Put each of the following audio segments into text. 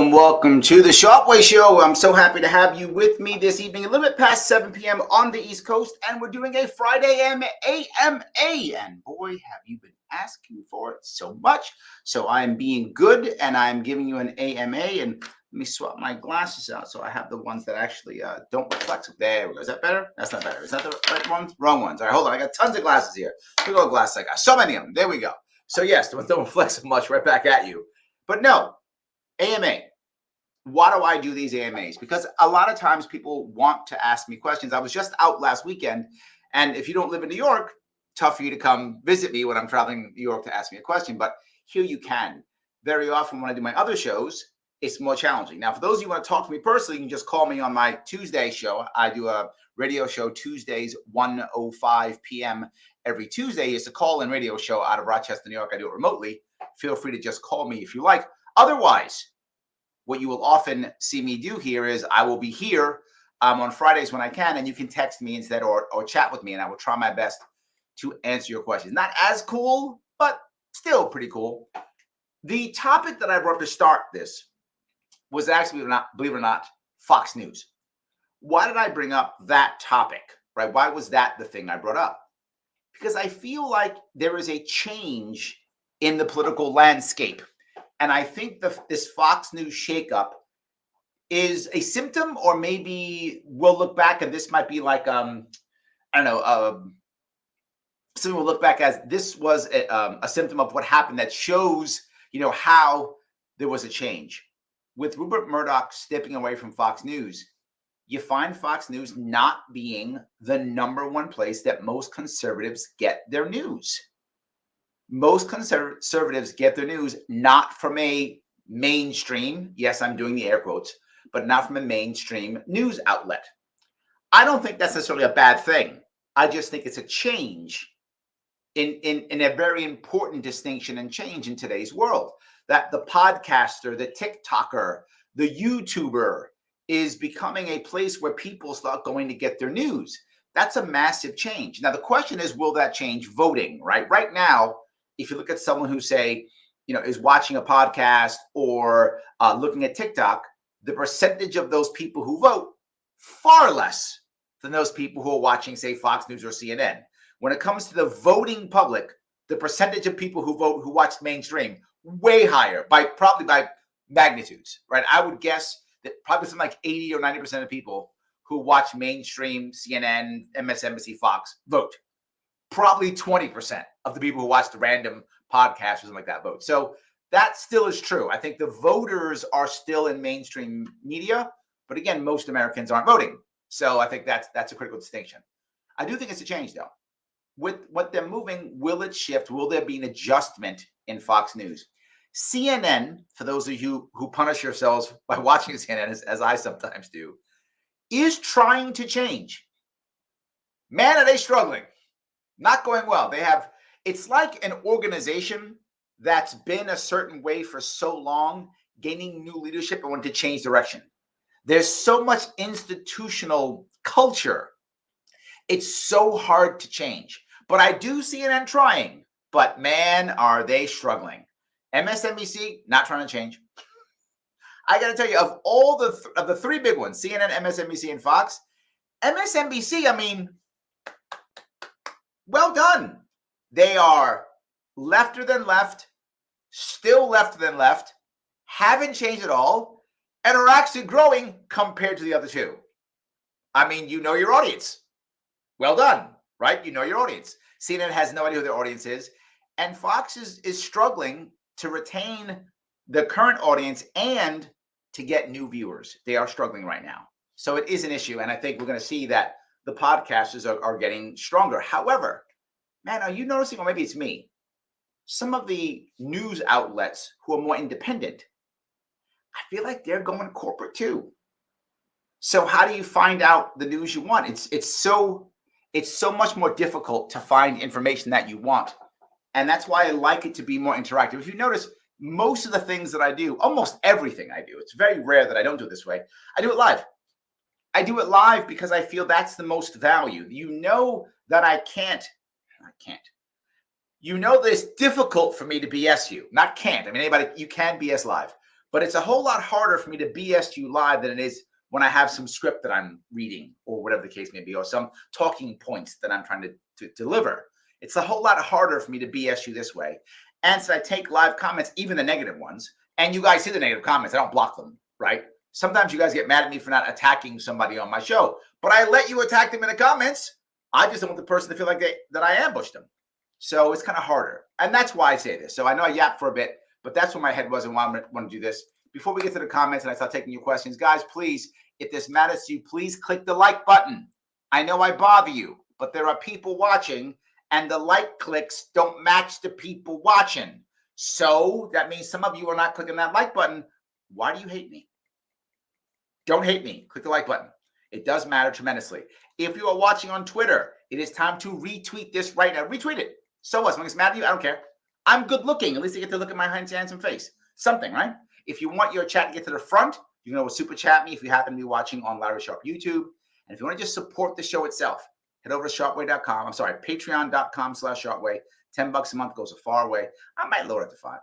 Welcome to the Sharpway Show. I'm so happy to have you with me this evening, a little bit past 7 p.m. on the East Coast, and we're doing a Friday AMA. And boy, have you been asking for it so much. So I'm being good, and I'm giving you an AMA. And let me swap my glasses out so I have the ones that actually don't reflect. There we go. Is that better? That's not better. Is that the right ones? Wrong ones. All right, hold on. I got tons of glasses here. Look at all the glasses I got. So many of them. There we go. So yes, the ones don't reflect so much right back at you. But no. AMA. Why do I do these AMAs? Because a lot of times people want to ask me questions. I was just out last weekend, and if you don't live in New York, tough for you to come visit me when I'm traveling to New York to ask me a question, but here you can. Very often when I do my other shows, it's more challenging. Now, for those of you who want to talk to me personally, you can just call me on my Tuesday show. I do a radio show Tuesdays, 1:05 p.m. every Tuesday. It's a call-in radio show out of Rochester, New York. I do it remotely. Feel free to just call me if you like. Otherwise, what you will often see me do here is I will be here on Fridays when I can, and you can text me instead or chat with me, and I will try my best to answer your questions. Not as cool, but still pretty cool. The topic that I brought to start this was actually, believe it or not, Fox News. Why did I bring up that topic, right? Why was that the thing I brought up? Because I feel like there is a change in the political landscape. And I think this Fox News shakeup is a symptom, or maybe we'll look back and this might be like, something we'll look back as this was a symptom of what happened that shows, how there was a change. With Rupert Murdoch stepping away from Fox News, you find Fox News not being the number one place that most conservatives get their news. Most conservatives get their news not from a mainstream, yes, I'm doing the air quotes, but not from a mainstream news outlet. I don't think that's necessarily a bad thing. I just think it's a change in a very important distinction and change in today's world, that the podcaster, the TikToker, the YouTuber is becoming a place where people start going to get their news. That's a massive change. Now, the question is, will that change voting, right? Right now, if you look at someone who, say, is watching a podcast or looking at TikTok, the percentage of those people who vote far less than those people who are watching, say, Fox News or CNN. When it comes to the voting public, the percentage of people who vote, who watch mainstream, way higher, probably by magnitudes, right? I would guess that probably something like 80 or 90% of people who watch mainstream CNN, MSNBC, Fox vote. Probably 20% of the people who watch the random podcast or something like that vote. So that still is true. I think the voters are still in mainstream media, but again, most Americans aren't voting. So I think that's a critical distinction. I do think it's a change, though. With what they're moving, will it shift? Will there be an adjustment in Fox News? CNN, for those of you who punish yourselves by watching CNN, as I sometimes do, is trying to change. Man, are they struggling. Not going well. It's like an organization that's been a certain way for so long, gaining new leadership and wanting to change direction. There's so much institutional culture. It's so hard to change. But I do see CNN trying, but man, are they struggling. MSNBC, not trying to change. I got to tell you, of all the three big ones, CNN, MSNBC, and Fox, MSNBC, well done. They are lefter than left, still lefter than left, haven't changed at all, and are actually growing compared to the other two. You know your audience. Well done, right? You know your audience. CNN has no idea who their audience is, and Fox is struggling to retain the current audience and to get new viewers. They are struggling right now. So it is an issue, and I think we're going to see that the podcasters are getting stronger. However, man, are you noticing, or maybe it's me, some of the news outlets who are more independent, I feel like they're going corporate too. So how do you find out the news you want? It's it's so much more difficult to find information that you want. And that's why I like it to be more interactive. If you notice, most of the things that I do, almost everything I do, it's very rare that I don't do it this way. I do it live. I do it live because I feel that's the most value. You know that I can't. You know that it's difficult for me to BS you. Not can't. I mean, anybody, you can BS live. But it's a whole lot harder for me to BS you live than it is when I have some script that I'm reading or whatever the case may be, or some talking points that I'm trying to deliver. It's a whole lot harder for me to BS you this way. And so I take live comments, even the negative ones, and you guys see the negative comments. I don't block them, right? Sometimes you guys get mad at me for not attacking somebody on my show, but I let you attack them in the comments. I just don't want the person to feel like that I ambushed them. So it's kind of harder. And that's why I say this. So I know I yapped for a bit, but that's where my head was and why I want to do this. Before we get to the comments and I start taking your questions, guys, please, if this matters to you, please click the like button. I know I bother you, but there are people watching and the like clicks don't match the people watching. So that means some of you are not clicking that like button. Why do you hate me? Don't hate me. Click the like button. It does matter tremendously. If you are watching on Twitter, it is time to retweet this right now. Retweet it. So what? Someone gets mad at you? I don't care. I'm good looking. At least I get to look at my handsome face. Something, right? If you want your chat to get to the front, you can always super chat me if you happen to be watching on Larry Sharpe YouTube. And if you want to just support the show itself, head over to sharpeway.com. I'm sorry, patreon.com/sharpeway. $10 a month goes a far way. I might lower it to $5.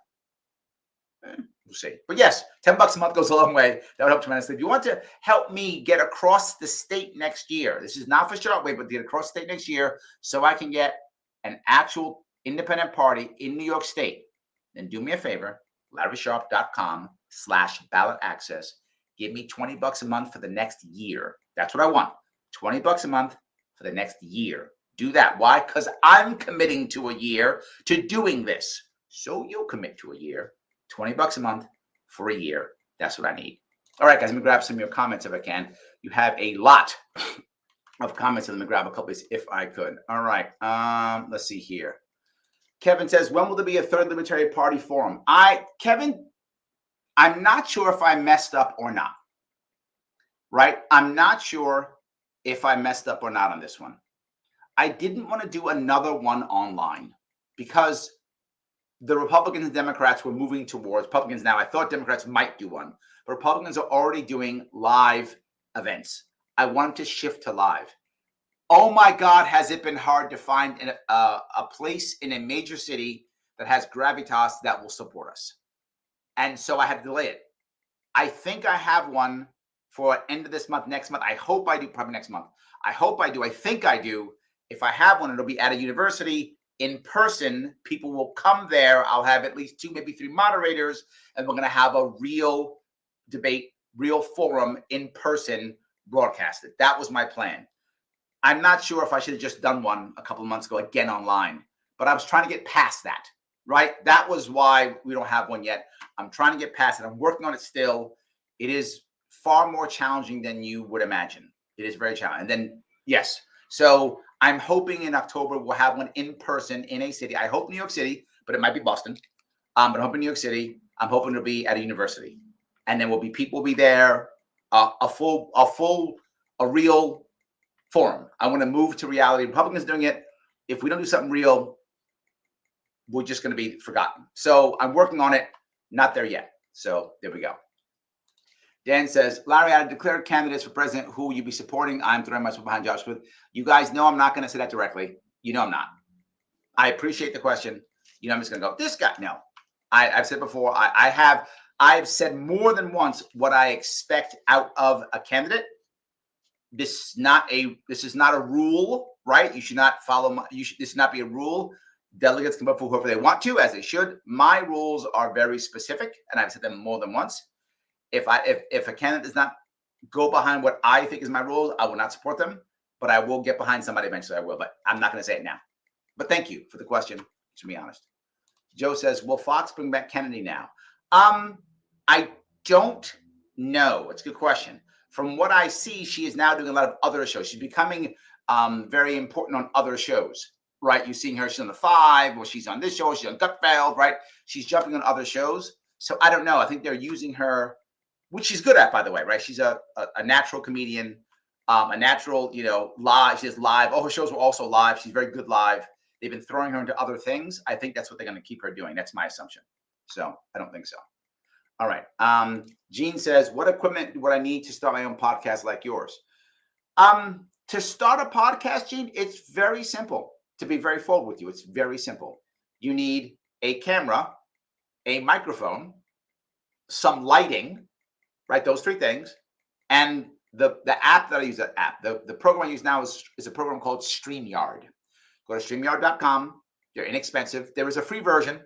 We'll see. But yes, $10 a month goes a long way. That would help tremendously. If you want to help me get across the state next year, this is not for Sharpeway, but get across the state next year so I can get an actual independent party in New York State, then do me a favor, LarrySharpe.com/ballot access. Give me $20 a month for the next year. That's what I want. $20 a month for the next year. Do that. Why? Because I'm committing to a year to doing this. So you'll commit to a year. $20 a month for a year. That's what I need. All right, guys, let me grab some of your comments if I can. You have a lot of comments. Let me grab a couple of these if I could. All right. Let's see here. Kevin says, when will there be a third Libertarian Party forum? Kevin, I'm not sure if I messed up or not. Right? I'm not sure if I messed up or not on this one. I didn't want to do another one online because the Republicans and Democrats were moving towards Republicans now. I thought Democrats might do one, but Republicans are already doing live events. I wanted to shift to live. Oh my God, has it been hard to find a place in a major city that has gravitas that will support us. And so I had to delay it. I think I have one for end of this month, next month. I hope I do, probably next month. I hope I do. I think I do. If I have one, it'll be at a university in person. People will come there. I'll have at least 2, maybe 3 moderators, and we're going to have a real debate, real forum in person broadcasted. That was my plan. I'm not sure if I should have just done one a couple of months ago, again online, but I was trying to get past that, right? That was why we don't have one yet. I'm trying to get past it. I'm working on it still. It is far more challenging than you would imagine. It is very challenging. And then, yes. So I'm hoping in October we'll have one in person in a city. I hope New York City, but it might be Boston. But I'm hoping New York City. I'm hoping it'll be at a university. And then people will be there, a real forum. I want to move to reality. Republicans doing it. If we don't do something real, we're just going to be forgotten. So I'm working on it. Not there yet. So there we go. Dan says, Larry, I declared candidates for president. Who will you be supporting? I'm throwing myself behind Josh Smith. You guys know I'm not going to say that directly. You know I'm not. I appreciate the question. You know I'm just going to go, this guy. No. I've said before, I've said more than once what I expect out of a candidate. This is not a rule, right? You should not follow this should not be a rule. Delegates can vote for whoever they want to, as they should. My rules are very specific, and I've said them more than once. If a candidate does not go behind what I think is my rules, I will not support them. But I will get behind somebody eventually. I will, but I'm not going to say it now. But thank you for the question. To be honest, Joe says, will Fox bring back Kennedy now? I don't know. It's a good question. From what I see, she is now doing a lot of other shows. She's becoming very important on other shows, right? You're seeing her, she's on The Five, or she's on this show, she's on Gutfeld, right? She's jumping on other shows. So I don't know. I think they're using her, which she's good at, by the way, right? She's a natural comedian. a natural, live. She does live. All her shows were also live. She's very good live. They've been throwing her into other things. I think that's what they're going to keep her doing. That's my assumption. So I don't think so. All right. Gene says, what equipment would I need to start my own podcast like yours? To start a podcast, Gene, it's very simple. To be very forward with you, it's very simple. You need a camera, a microphone, some lighting, right? Those three things. And the app that I use, the program I use now is a program called StreamYard. Go to StreamYard.com. They're inexpensive. There is a free version,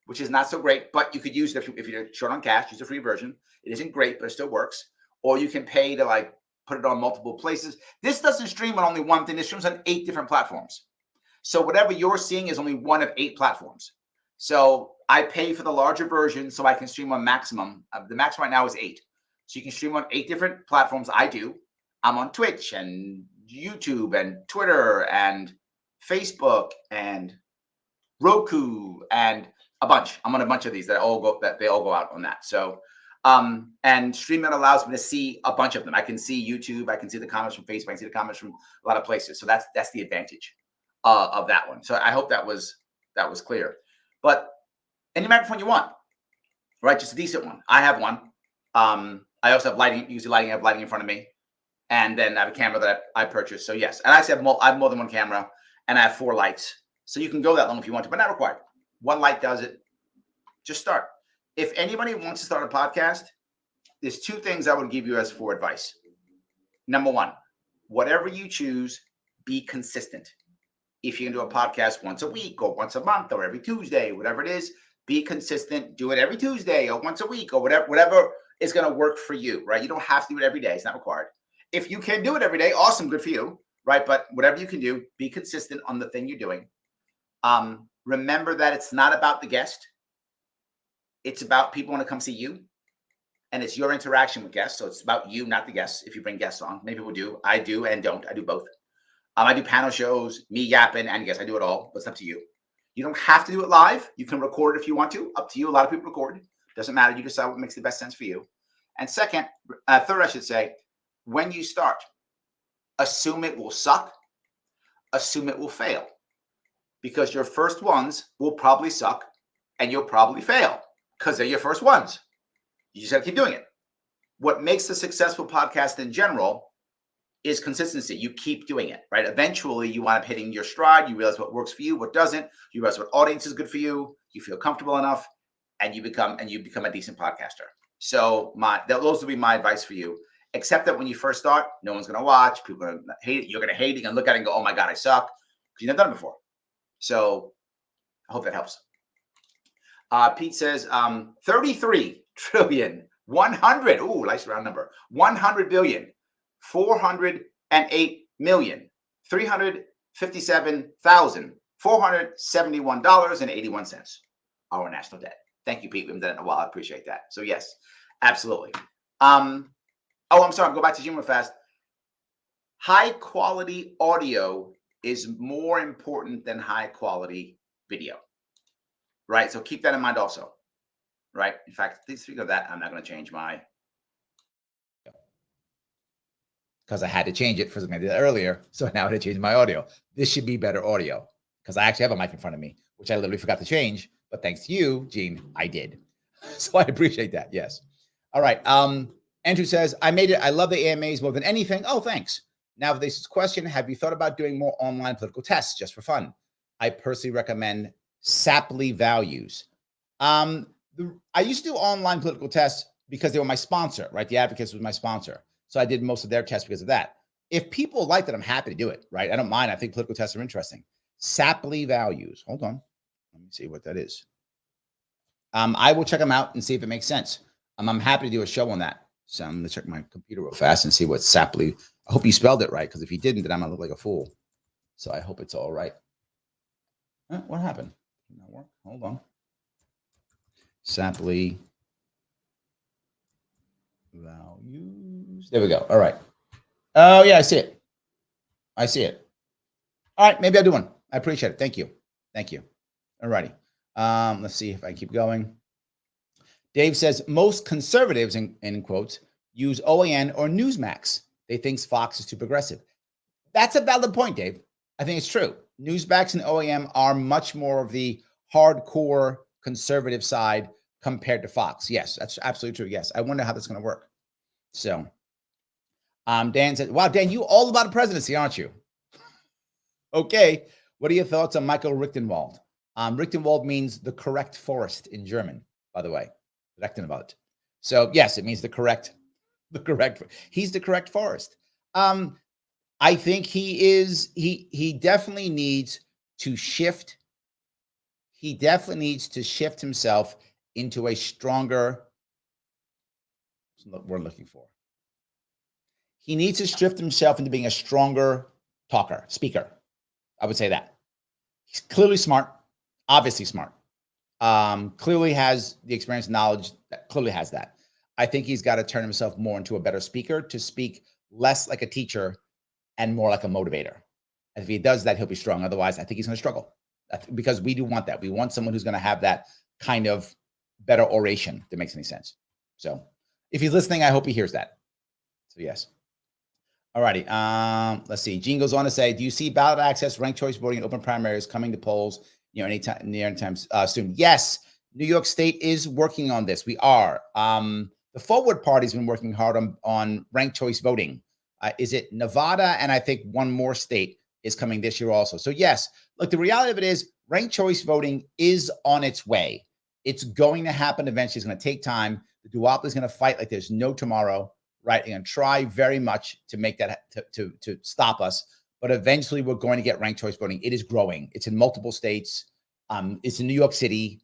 which is not so great, but you could use it if you're short on cash. Use a free version. It isn't great, but it still works. Or you can pay to put it on multiple places. This doesn't stream on only one thing. This streams on 8 different platforms. So whatever you're seeing is only one of 8 platforms. So I pay for the larger version so I can stream on maximum. The maximum right now is 8. So you can stream on 8 different platforms. I do. I'm on Twitch and YouTube and Twitter and Facebook and Roku and a bunch. I'm on a bunch of these that they all go out on that. So and StreamYard allows me to see a bunch of them. I can see YouTube. I can see the comments from Facebook. I can see the comments from a lot of places. So that's the advantage of that one. So I hope that was clear. But any microphone you want, right? Just a decent one. I have one. I also have lighting. Usually lighting. I have lighting in front of me, and then I have a camera that I purchased. So yes, and I actually have more than one camera, and I have 4 lights. So you can go that long if you want to, but not required. One light does it. Just start. If anybody wants to start a podcast, there's 2 things I would give you as for advice. Number 1, whatever you choose, be consistent. If you can do a podcast once a week or once a month or every Tuesday, whatever it is, be consistent. Do it every Tuesday or once a week or whatever is going to work for you, right? You don't have to do it every day. It's not required. If you can do it every day, awesome, good for you, right? But whatever you can do, be consistent on the thing you're doing. Remember that it's not about the guest. It's about people want to come see you, and it's your interaction with guests. So it's about you, not the guests. If you bring guests on, many people do. I do and don't. I do both. I do panel shows, me yapping, and yes, I do it all. But it's up to you. You don't have to do it live. You can record it if you want to. Up to you. A lot of people record. Doesn't matter. You decide what makes the best sense for you. And third, I should say, when you start, assume it will suck. Assume it will fail. Because your first ones will probably suck and you'll probably fail because they're your first ones. You just got to keep doing it. What makes a successful podcast in general is consistency. You keep doing it, right? Eventually, you wind up hitting your stride. You realize what works for you, what doesn't. You realize what audience is good for you. You feel comfortable enough, and you become a decent podcaster. So those would be my advice for you. Except that when you first start, no one's going to watch. People are going to hate it. You're going to hate it. You're going to look at it and go, "Oh my God, I suck," because you've never done it before. So I hope that helps. Pete says 33 trillion 100. Ooh, nice round number. 100 billion 408 million 357,471.81 our national debt. Thank you, Pete. We haven't done it in a while. I appreciate that. So yes, absolutely. I'm sorry. Go back to Jim real fast. High quality audio is more important than high quality video, right? So keep that in mind also, right? In fact, please figure that I'm not going to change my, because I had to change it for something I did earlier. So now I had to change my audio. This should be better audio because I actually have a mic in front of me, which I literally forgot to change. But thanks to you, Gene, I did. So I appreciate that. Yes. All right. Andrew says, I made it. I love the AMAs more than anything. Oh, thanks. Now, for this question, have you thought about doing more online political tests just for fun? I personally recommend Sapley Values. I used to do online political tests because they were my sponsor, right? The Advocates was my sponsor. So I did most of their tests because of that. If people like that, I'm happy to do it, right? I don't mind. I think political tests are interesting. Sapley Values. Hold on. Let me see what that is. I will check them out and see if it makes sense. I'm happy to do a show on that. So I'm going to check my computer real fast and see what Sapley. I hope you spelled it right, because if you didn't, then I'm going to look like a fool. So I hope it's all right. What happened? Did not work. Hold on. Sapley Values. There we go. All right. Oh, yeah, I see it. I see it. All right. Maybe I'll do one. I appreciate it. Thank you. Thank you. All righty. Let's see if I keep going. Dave says most conservatives, in quotes, use OAN or Newsmax. They think Fox is too progressive. That's a valid point, Dave. I think it's true. Newsmax and OAM are much more of the hardcore conservative side compared to Fox. Yes, that's absolutely true. Yes. I wonder how that's going to work. So, Dan said, wow, Dan, you all about the presidency, aren't you? Okay. What are your thoughts on Michael Richtenwald? Richtenwald means the correct forest in German, by the way. Rechtenwald. So yes, it means he's the correct forest. I think he definitely needs to shift. He definitely needs to shift himself into a stronger, what's the word I'm looking for? He needs to shift himself into being a stronger speaker. I would say that. He's clearly smart, obviously smart. Clearly has the experience and knowledge, clearly has that. I think he's got to turn himself more into a better speaker, to speak less like a teacher and more like a motivator. And if he does that, he'll be strong. Otherwise, I think he's going to struggle, because we do want that. We want someone who's going to have that kind of better oration, if that makes any sense. So if he's listening, I hope he hears that. So yes. All righty. Let's see. Gene goes on to say, do you see ballot access, ranked choice voting, and open primaries coming to polls anytime soon? Yes. New York State is working on this. We are. The Forward Party's been working hard on ranked choice voting. Is it Nevada? And I think one more state is coming this year also. So yes, look, the reality of it is ranked choice voting is on its way. It's going to happen eventually. It's going to take time. The duopoly is going to fight like there's no tomorrow, right? And try very much to make that, to stop us. But eventually we're going to get ranked choice voting. It is growing. It's in multiple states. It's in New York City.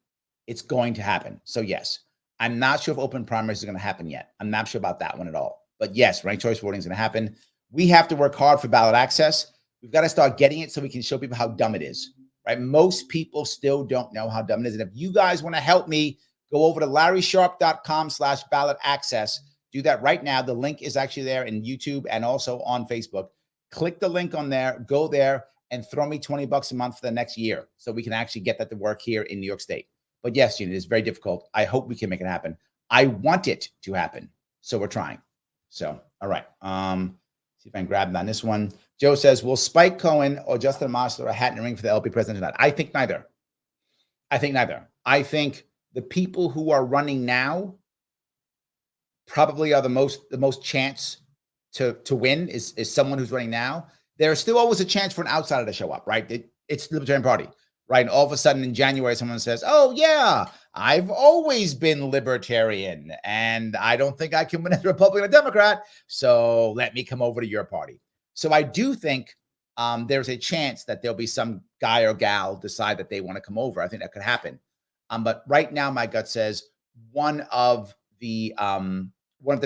It's going to happen. So yes, I'm not sure if open primaries is going to happen yet. I'm not sure about that one at all. But yes, ranked choice voting is going to happen. We have to work hard for ballot access. We've got to start getting it so we can show people how dumb it is, right? Most people still don't know how dumb it is. And if you guys want to help me, go over to LarrySharpe.com/ballot access. Do that right now. The link is actually there in YouTube and also on Facebook. Click the link on there, go there, and throw me $20 a month for the next year so we can actually get that to work here in New York State. But yes, Gene, it is very difficult. I hope we can make it happen. I want it to happen. So we're trying. So, all right. See if I can grab them on this one. Joe says, will Spike Cohen or Justin Amash throw a hat in the ring for the LP president tonight? I think neither. I think the people who are running now probably are the most chance to win is someone who's running now. There's still always a chance for an outsider to show up, right? It's the Libertarian Party, right? And all of a sudden in January, someone says, oh yeah, I've always been libertarian and I don't think I can win as a Republican or Democrat. So let me come over to your party. So I do think there's a chance that there'll be some guy or gal decide that they want to come over. I think that could happen. But right now, my gut says one of the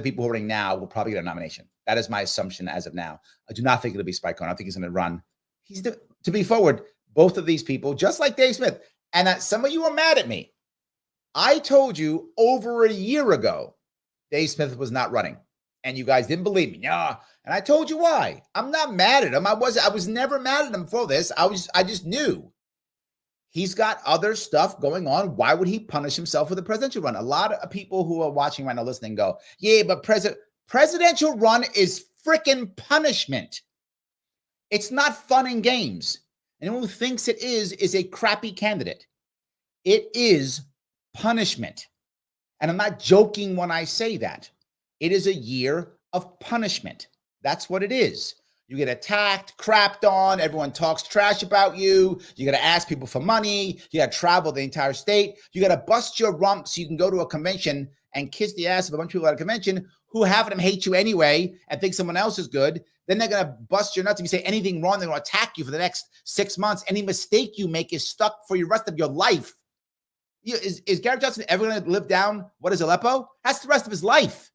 people who are running now will probably get a nomination. That is my assumption as of now. I do not think it'll be Spike Cohen. I think he's going to run. To be forward, both of these people, just like Dave Smith, and some of you are mad at me. I told you over a year ago, Dave Smith was not running, and you guys didn't believe me. Yeah, and I told you why. I'm not mad at him. I was never mad at him for this. I just knew he's got other stuff going on. Why would he punish himself with a presidential run? A lot of people who are watching right now, listening, go, yeah, but presidential run is freaking punishment. It's not fun and games. Anyone who thinks it is a crappy candidate. It is punishment. And I'm not joking when I say that. It is a year of punishment. That's what it is. You get attacked, crapped on, everyone talks trash about you. You got to ask people for money. You got to travel the entire state. You got to bust your rump so you can go to a convention and kiss the ass of a bunch of people at a convention who half of them hate you anyway and think someone else is good. Then they're going to bust your nuts. If you say anything wrong, they're going to attack you for the next 6 months. Any mistake you make is stuck for the rest of your life. Is Garrett Johnson ever going to live down what is Aleppo? That's the rest of his life.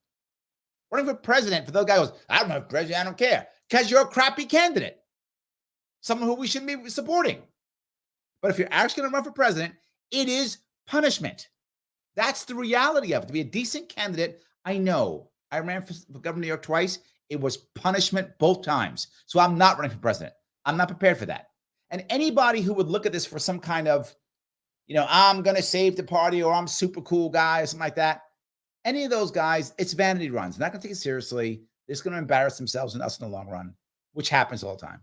Running for president, for those guys goes, I don't know if president, I don't care. Because you're a crappy candidate. Someone who we shouldn't be supporting. But if you're actually going to run for president, it is punishment. That's the reality of it. To be a decent candidate, I know. I ran for governor of New York twice. It was punishment both times. So I'm not running for president. I'm not prepared for that. And anybody who would look at this for some kind of, I'm going to save the party or I'm super cool guy or something like that. Any of those guys, it's vanity runs. They're not going to take it seriously. They're just going to embarrass themselves and us in the long run, which happens all the time.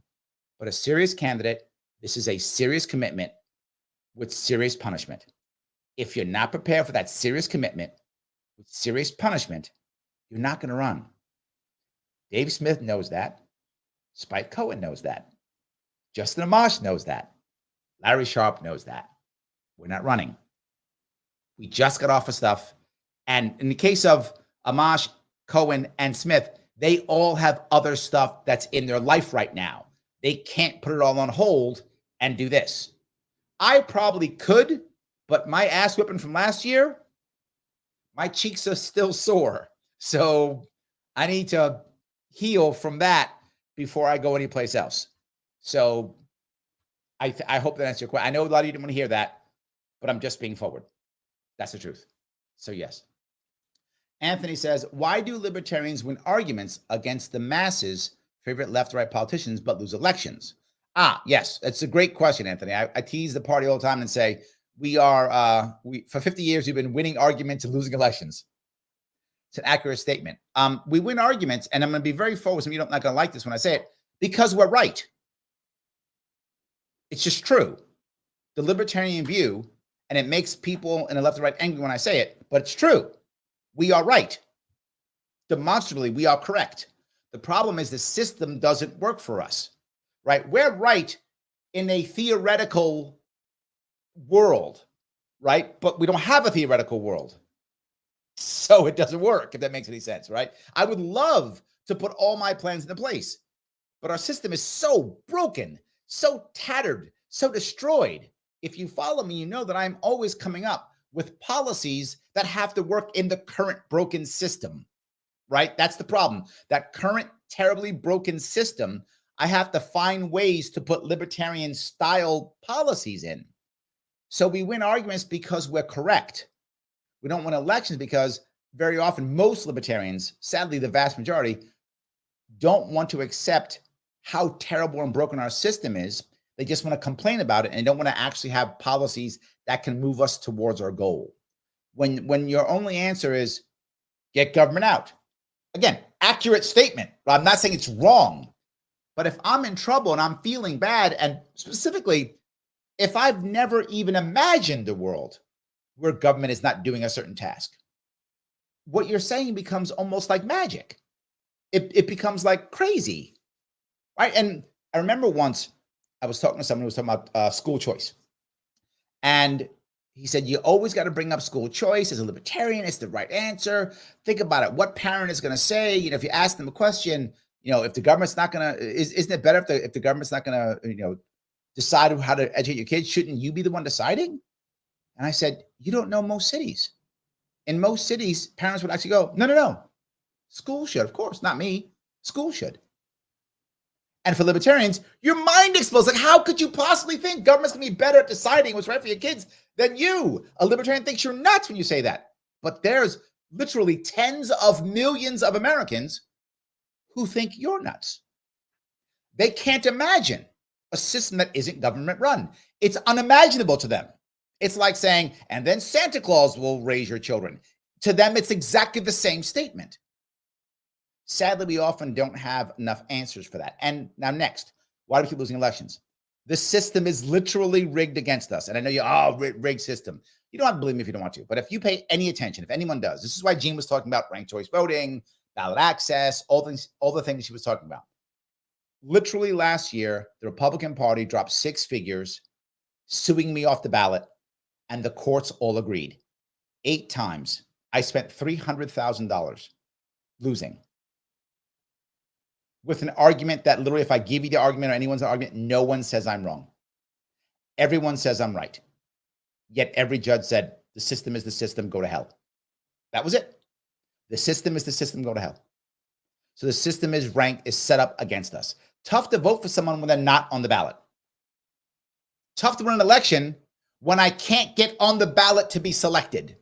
But a serious candidate, this is a serious commitment with serious punishment. If you're not prepared for that serious commitment with serious punishment, you're not going to run. Dave Smith knows that. Spike Cohen knows that. Justin Amash knows that. Larry Sharpe knows that. We're not running. We just got off of stuff. And in the case of Amash, Cohen, and Smith, they all have other stuff that's in their life right now. They can't put it all on hold and do this. I probably could, but my ass whipping from last year, my cheeks are still sore. So I need to heal from that before I go anyplace else. So I hope that answers your question. I know a lot of you didn't want to hear that, but I'm just being forward. That's the truth. So yes. Anthony says, why do libertarians win arguments against the masses' favorite left-right politicians but lose elections? Yes, it's a great question, Anthony. I tease the party all the time and say, for 50 years, we've been winning arguments and losing elections. It's an accurate statement. We win arguments, and I'm going to be very forward. Some of you not going to like this when I say it, because we're right. It's just true. The libertarian view, and it makes people in the left and right angry when I say it, but it's true. We are right. Demonstrably, we are correct. The problem is the system doesn't work for us, right? We're right in a theoretical world, right? But we don't have a theoretical world. So it doesn't work, if that makes any sense, right? I would love to put all my plans into place, but our system is so broken, so tattered, so destroyed. If you follow me, you know that I'm always coming up with policies that have to work in the current broken system, right? That's the problem. That current terribly broken system, I have to find ways to put libertarian style policies in. So we win arguments because we're correct. We don't win elections because very often most libertarians, sadly the vast majority, don't want to accept how terrible and broken our system is. They just want to complain about it and don't want to actually have policies that can move us towards our goal. When your only answer is get government out. Again, accurate statement. I'm not saying it's wrong, but if I'm in trouble and I'm feeling bad, and specifically, if I've never even imagined a world where government is not doing a certain task, what you're saying becomes almost like magic. It becomes like crazy, right? And I remember once I was talking to someone who was talking about school choice. And he said, you always got to bring up school choice. As a libertarian, it's the right answer. Think about it. What parent is going to say, if you ask them a question, if the government's not going to, isn't it better if the government's not going to, decide how to educate your kids? Shouldn't you be the one deciding? And I said, you don't know most cities. In most cities, parents would actually go, no. School should, of course, not me. School should. And for libertarians, your mind explodes. Like, how could you possibly think government's going to be better at deciding what's right for your kids than you? A libertarian thinks you're nuts when you say that. But there's literally tens of millions of Americans who think you're nuts. They can't imagine a system that isn't government run. It's unimaginable to them. It's like saying, and then Santa Claus will raise your children. To them, it's exactly the same statement. Sadly, we often don't have enough answers for that. And now next, why do we keep losing elections? The system is literally rigged against us. And I know rigged system. You don't have to believe me if you don't want to. But if you pay any attention, if anyone does, this is why Jean was talking about ranked choice voting, ballot access, all the things she was talking about. Literally last year, the Republican Party dropped 6 figures, suing me off the ballot, and the courts all agreed. 8 times. I spent $300,000 losing. With an argument that literally, if I give you the argument or anyone's argument, no one says I'm wrong. Everyone says I'm right. Yet every judge said, the system is the system, go to hell. That was it. The system is the system, go to hell. So the system is set up against us. Tough to vote for someone when they're not on the ballot. Tough to win an election when I can't get on the ballot to be selected.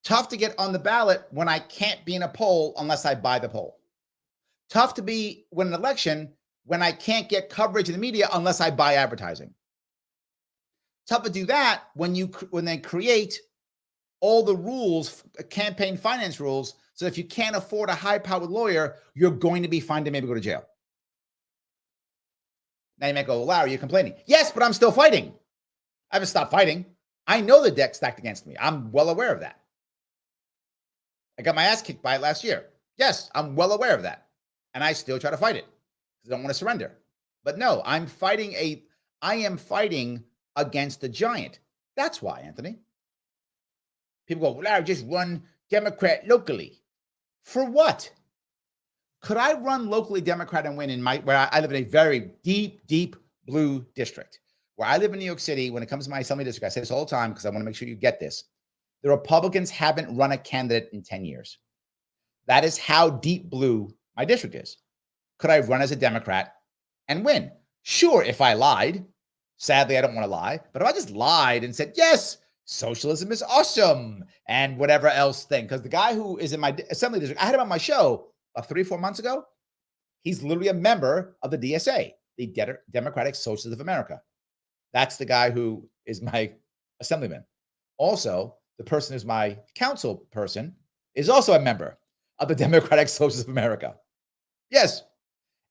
Tough to get on the ballot when I can't be in a poll unless I buy the poll. Tough to win an election when I can't get coverage in the media unless I buy advertising. Tough to do that when they create all the rules, campaign finance rules, So if you can't afford a high-powered lawyer, you're going to be fined and maybe go to jail. Now you might go, Larry, you're complaining. Yes, but I'm still fighting. I haven't stopped fighting. I know the deck's stacked against me. I'm well aware of that. I got my ass kicked by it last year. Yes, I'm well aware of that. And I still try to fight it because I don't want to surrender. But no, I am fighting against the giant. That's why, Anthony. People go, Larry, just run Democrat locally. For what? Could I run locally Democrat and win in where I live in a very deep, deep blue district? Where I live in New York City, when it comes to my assembly district, I say this all the time because I want to make sure you get this. The Republicans haven't run a candidate in 10 years. That is how deep blue my district is. Could I run as a Democrat and win? Sure, if I lied. Sadly, I don't want to lie. But if I just lied and said, yes, socialism is awesome and whatever else thing. Because the guy who is in my assembly district, I had him on my show 3 or 4 months ago. He's literally a member of the DSA, the Democratic Socialists of America. That's the guy who is my assemblyman. Also, the person who's my council person is also a member of the Democratic Socialists of America. Yes.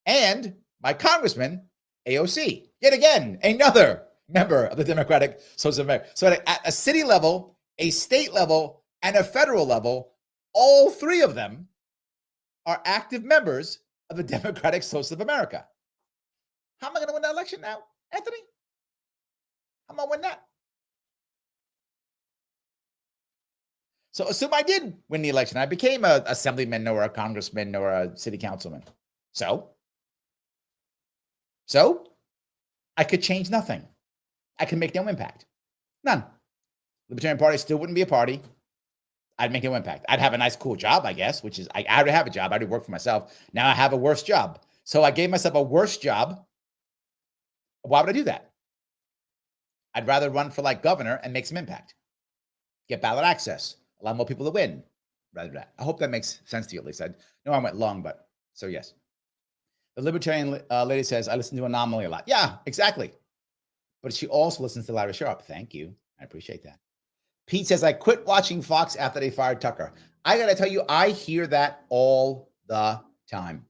And my congressman, AOC, yet again, another member of the Democratic Socialists of America. So at a city level, a state level, and a federal level, all three of them are active members of the Democratic Socialists of America. How am I going to win that election now, Anthony? How am I going to win that? So assume I did win the election. I became an assemblyman or a congressman or a city councilman. So I could change nothing. I could make no impact. None. Libertarian Party still wouldn't be a party. I'd make no impact. I'd have a nice, cool job, I guess, which is, I already have a job. I already work for myself. Now I have a worse job. So I gave myself a worse job. Why would I do that? I'd rather run for like governor and make some impact. Get ballot access. Allow more people to win. Rather than that. I hope that makes sense to you at least. I know I went long, but so yes. The libertarian lady says, I listen to Anomaly a lot. Yeah, exactly. But she also listens to Larry Sharpe. Thank you. I appreciate that. Pete says, I quit watching Fox after they fired Tucker. I got to tell you, I hear that all the time.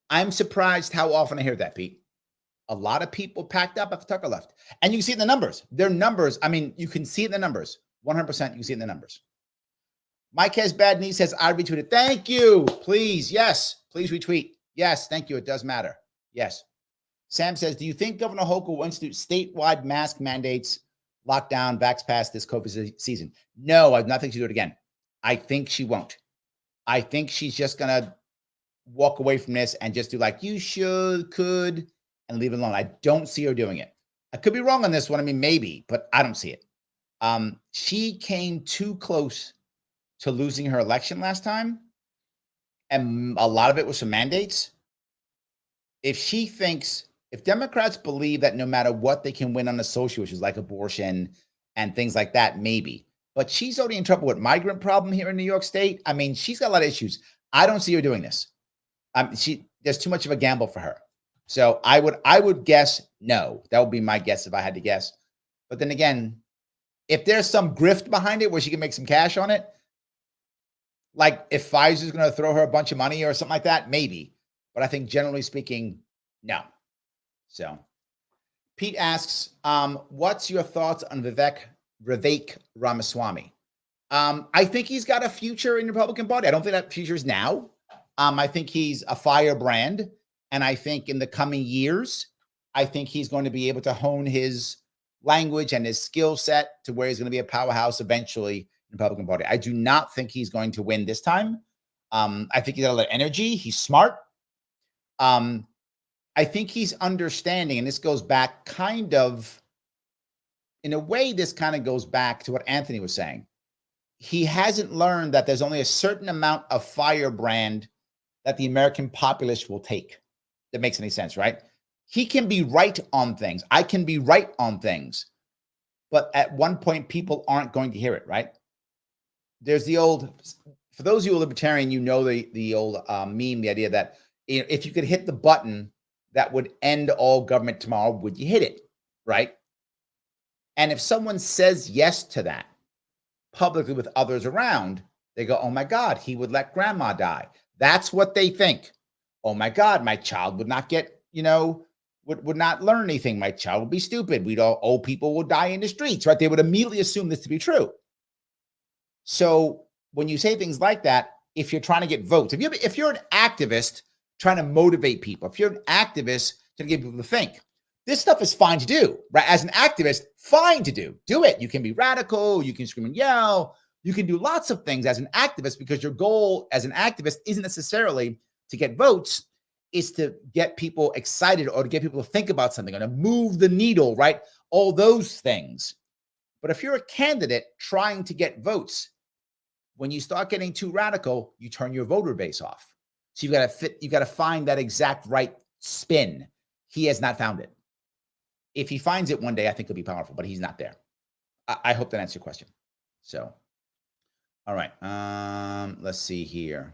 I'm surprised how often I hear that, Pete. A lot of people packed up after Tucker left. And you can see it in the numbers. Their numbers, I mean, you can see it in the numbers. 100% you can see it in the numbers. Mike has bad knees says, I retweeted. Thank you. Please. Yes. Please retweet. Yes. Thank you. It does matter. Yes. Sam says, do you think Governor Hochul will institute statewide mask mandates, lockdown, vax pass this COVID season? No, I do not think she'll do it again. I think she won't. I think she's just going to walk away from this and just do like, you should, could, and leave it alone. I don't see her doing it. I could be wrong on this one. I mean, maybe, but I don't see it. She came too close to losing her election last time. And a lot of it was some mandates. If Democrats believe that no matter what, they can win on the social issues like abortion and things like that, maybe. But she's already in trouble with migrant problem here in New York State. I mean, she's got a lot of issues. I don't see her doing this. There's too much of a gamble for her. So I would guess no. That would be my guess if I had to guess. But then again, if there's some grift behind it where she can make some cash on it, like if Pfizer's going to throw her a bunch of money or something like that, maybe. But I think generally speaking, no. So Pete asks, what's your thoughts on Vivek Ramaswamy? I think he's got a future in the Republican Party. I don't think that future is now. I think he's a firebrand. And I think in the coming years, I think he's going to be able to hone his language and his skill set to where he's going to be a powerhouse eventually in the Republican Party. I do not think he's going to win this time. I think he's got a lot of energy. He's smart. I think he's understanding, and this goes back kind of, in a way, this kind of goes back to what Anthony was saying. He hasn't learned that there's only a certain amount of firebrand that the American populace will take. That makes any sense, right? He can be right on things. I can be right on things. But at one point, people aren't going to hear it, right? There's the old, for those of you who are libertarian, you know the old meme, the idea that if you could hit the button that would end all government tomorrow, would you hit it, right? And if someone says yes to that publicly with others around, They go, oh my God, he would let grandma die. That's what they think. Oh my God, my child would not get, would not learn anything. My child would be stupid. Old people will die in the streets, right? They would immediately assume this to be true. So when you say things like that, if you're trying to get votes, if you're an activist trying to motivate people, if you're an activist to get people to think, this stuff is fine to do, right? As an activist, fine to do. Do it. You can be radical. You can scream and yell. You can do lots of things as an activist because your goal as an activist isn't necessarily to get votes. It's to get people excited or to get people to think about something or to move the needle, right? All those things. But if you're a candidate trying to get votes, when you start getting too radical, you turn your voter base off. So you got to find that exact right spin. He has not found it. If he finds it one day, I think it'll be powerful, but he's not there. I hope that answers your question. So, all right. Let's see here.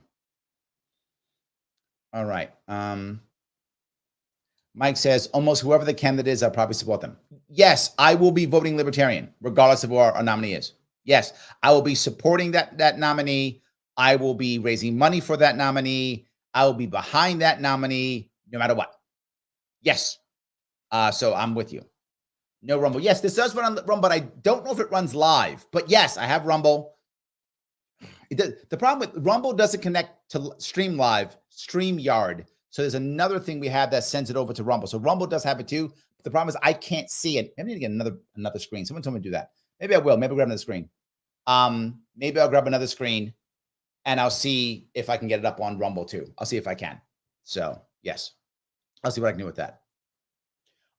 All right. Mike says, almost whoever the candidate is, I'll probably support them. Yes, I will be voting Libertarian, regardless of who our nominee is. Yes, I will be supporting that nominee. I will be raising money for that nominee. I will be behind that nominee, no matter what. Yes. So I'm with you. No Rumble. Yes, this does run on Rumble, but I don't know if it runs live. But yes, I have Rumble. The problem with Rumble doesn't connect to StreamYard. So there's another thing we have that sends it over to Rumble. So Rumble does have it too. But the problem is I can't see it. Maybe I need to get another screen. Someone told me to do that. Maybe I will. Maybe I'll grab another screen. Maybe I'll grab another screen and I'll see if I can get it up on Rumble too. I'll see if I can. So yes, I'll see what I can do with that.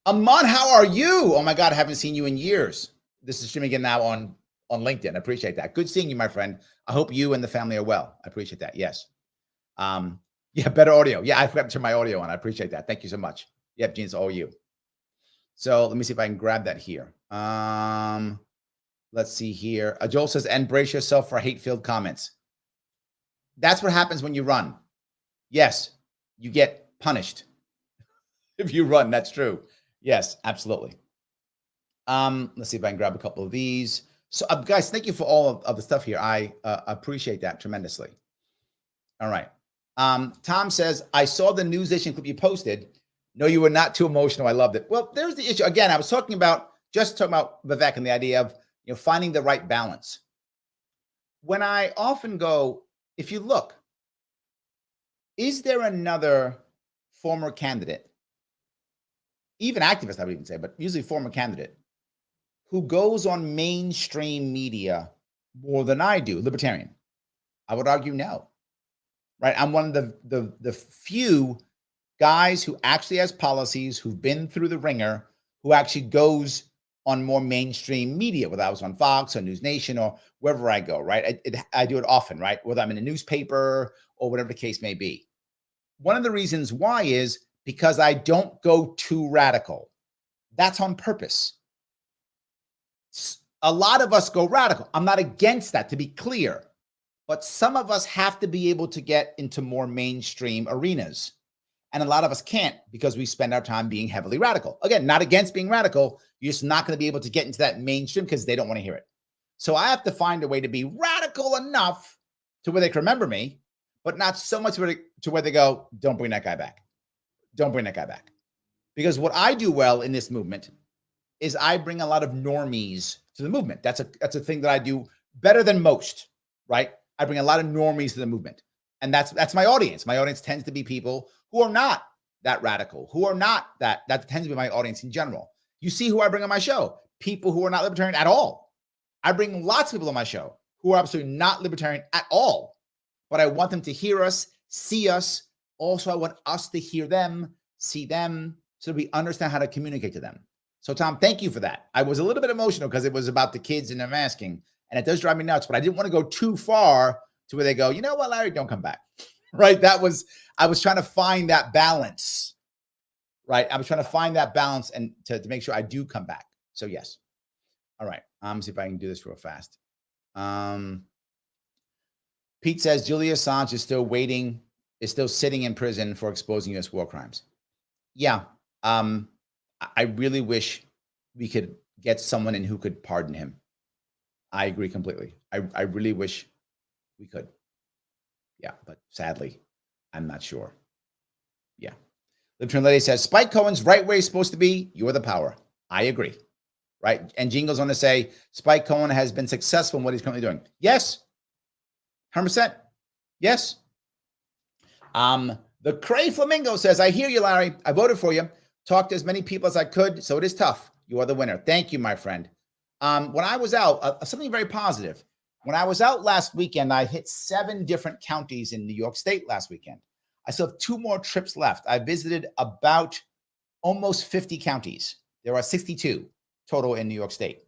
Ahmad, how are you? Oh my God, I haven't seen you in years. This is streaming again now on LinkedIn. I appreciate that. Good seeing you, my friend. I hope you and the family are well. I appreciate that. Yes. Yeah, better audio. Yeah, I forgot to turn my audio on. I appreciate that. Thank you so much. Yep, Gene, it's all you. So let me see if I can grab that here. Let's see here. Joel says, and brace yourself for hate-filled comments. That's what happens when you run. Yes, you get punished if you run. That's true. Yes, absolutely. Let's see if I can grab a couple of these. So, guys, thank you for all of the stuff here. I appreciate that tremendously. All right. Tom says, I saw the News Nation clip you posted. No, you were not too emotional. I loved it. Well, there's the issue. Again, I was talking about Vivek and the idea of finding the right balance. When I often go, if you look, is there another former candidate, even activist, I would even say, but usually former candidate, who goes on mainstream media more than I do, libertarian? I would argue no. Right? I'm one of the few guys who actually has policies, who've been through the ringer, who actually goes on more mainstream media, whether I was on Fox or News Nation or wherever I go, right? I do it often, right? Whether I'm in a newspaper or whatever the case may be. One of the reasons why is because I don't go too radical. That's on purpose. A lot of us go radical. I'm not against that, to be clear. But some of us have to be able to get into more mainstream arenas. And a lot of us can't because we spend our time being heavily radical. Again, not against being radical. You're just not going to be able to get into that mainstream because they don't want to hear it. So I have to find a way to be radical enough to where they can remember me, but not so much to where they go, don't bring that guy back. Don't bring that guy back. Because what I do well in this movement is I bring a lot of normies to the movement. That's a thing that I do better than most, right? I bring a lot of normies to the movement. And that's my audience. My audience tends to be people who are not that radical, who are not that tends to be my audience in general. You see who I bring on my show? People who are not libertarian at all. I bring lots of people on my show who are absolutely not libertarian at all. But I want them to hear us, see us. Also, I want us to hear them, see them, so we understand how to communicate to them. So, Tom, thank you for that. I was a little bit emotional because it was about the kids and their masking. And it does drive me nuts, but I didn't want to go too far to where they go, you know what, Larry, don't come back. Right? I was trying to find that balance. Right? I was trying to find that balance and to make sure I do come back. So yes. All right. See if I can do this real fast. Pete says Julian Assange is still sitting in prison for exposing U.S. war crimes. Yeah. I really wish we could get someone in who could pardon him. I agree completely. I really wish We could. Yeah, but sadly, I'm not sure. Yeah. Libertarian Lady says, Spike Cohen's right where he's supposed to be. You're the power. I agree. Right. And Gene goes on to say, Spike Cohen has been successful in what he's currently doing. Yes. 100%. Yes. The Cray Flamingo says, I hear you, Larry. I voted for you. Talked to as many people as I could. So it is tough. You are the winner. Thank you, my friend. When I was out, something very positive. When I was out last weekend, I hit 7 different counties in New York State last weekend. I still have 2 more trips left. I visited about almost 50 counties. There are 62 total in New York State.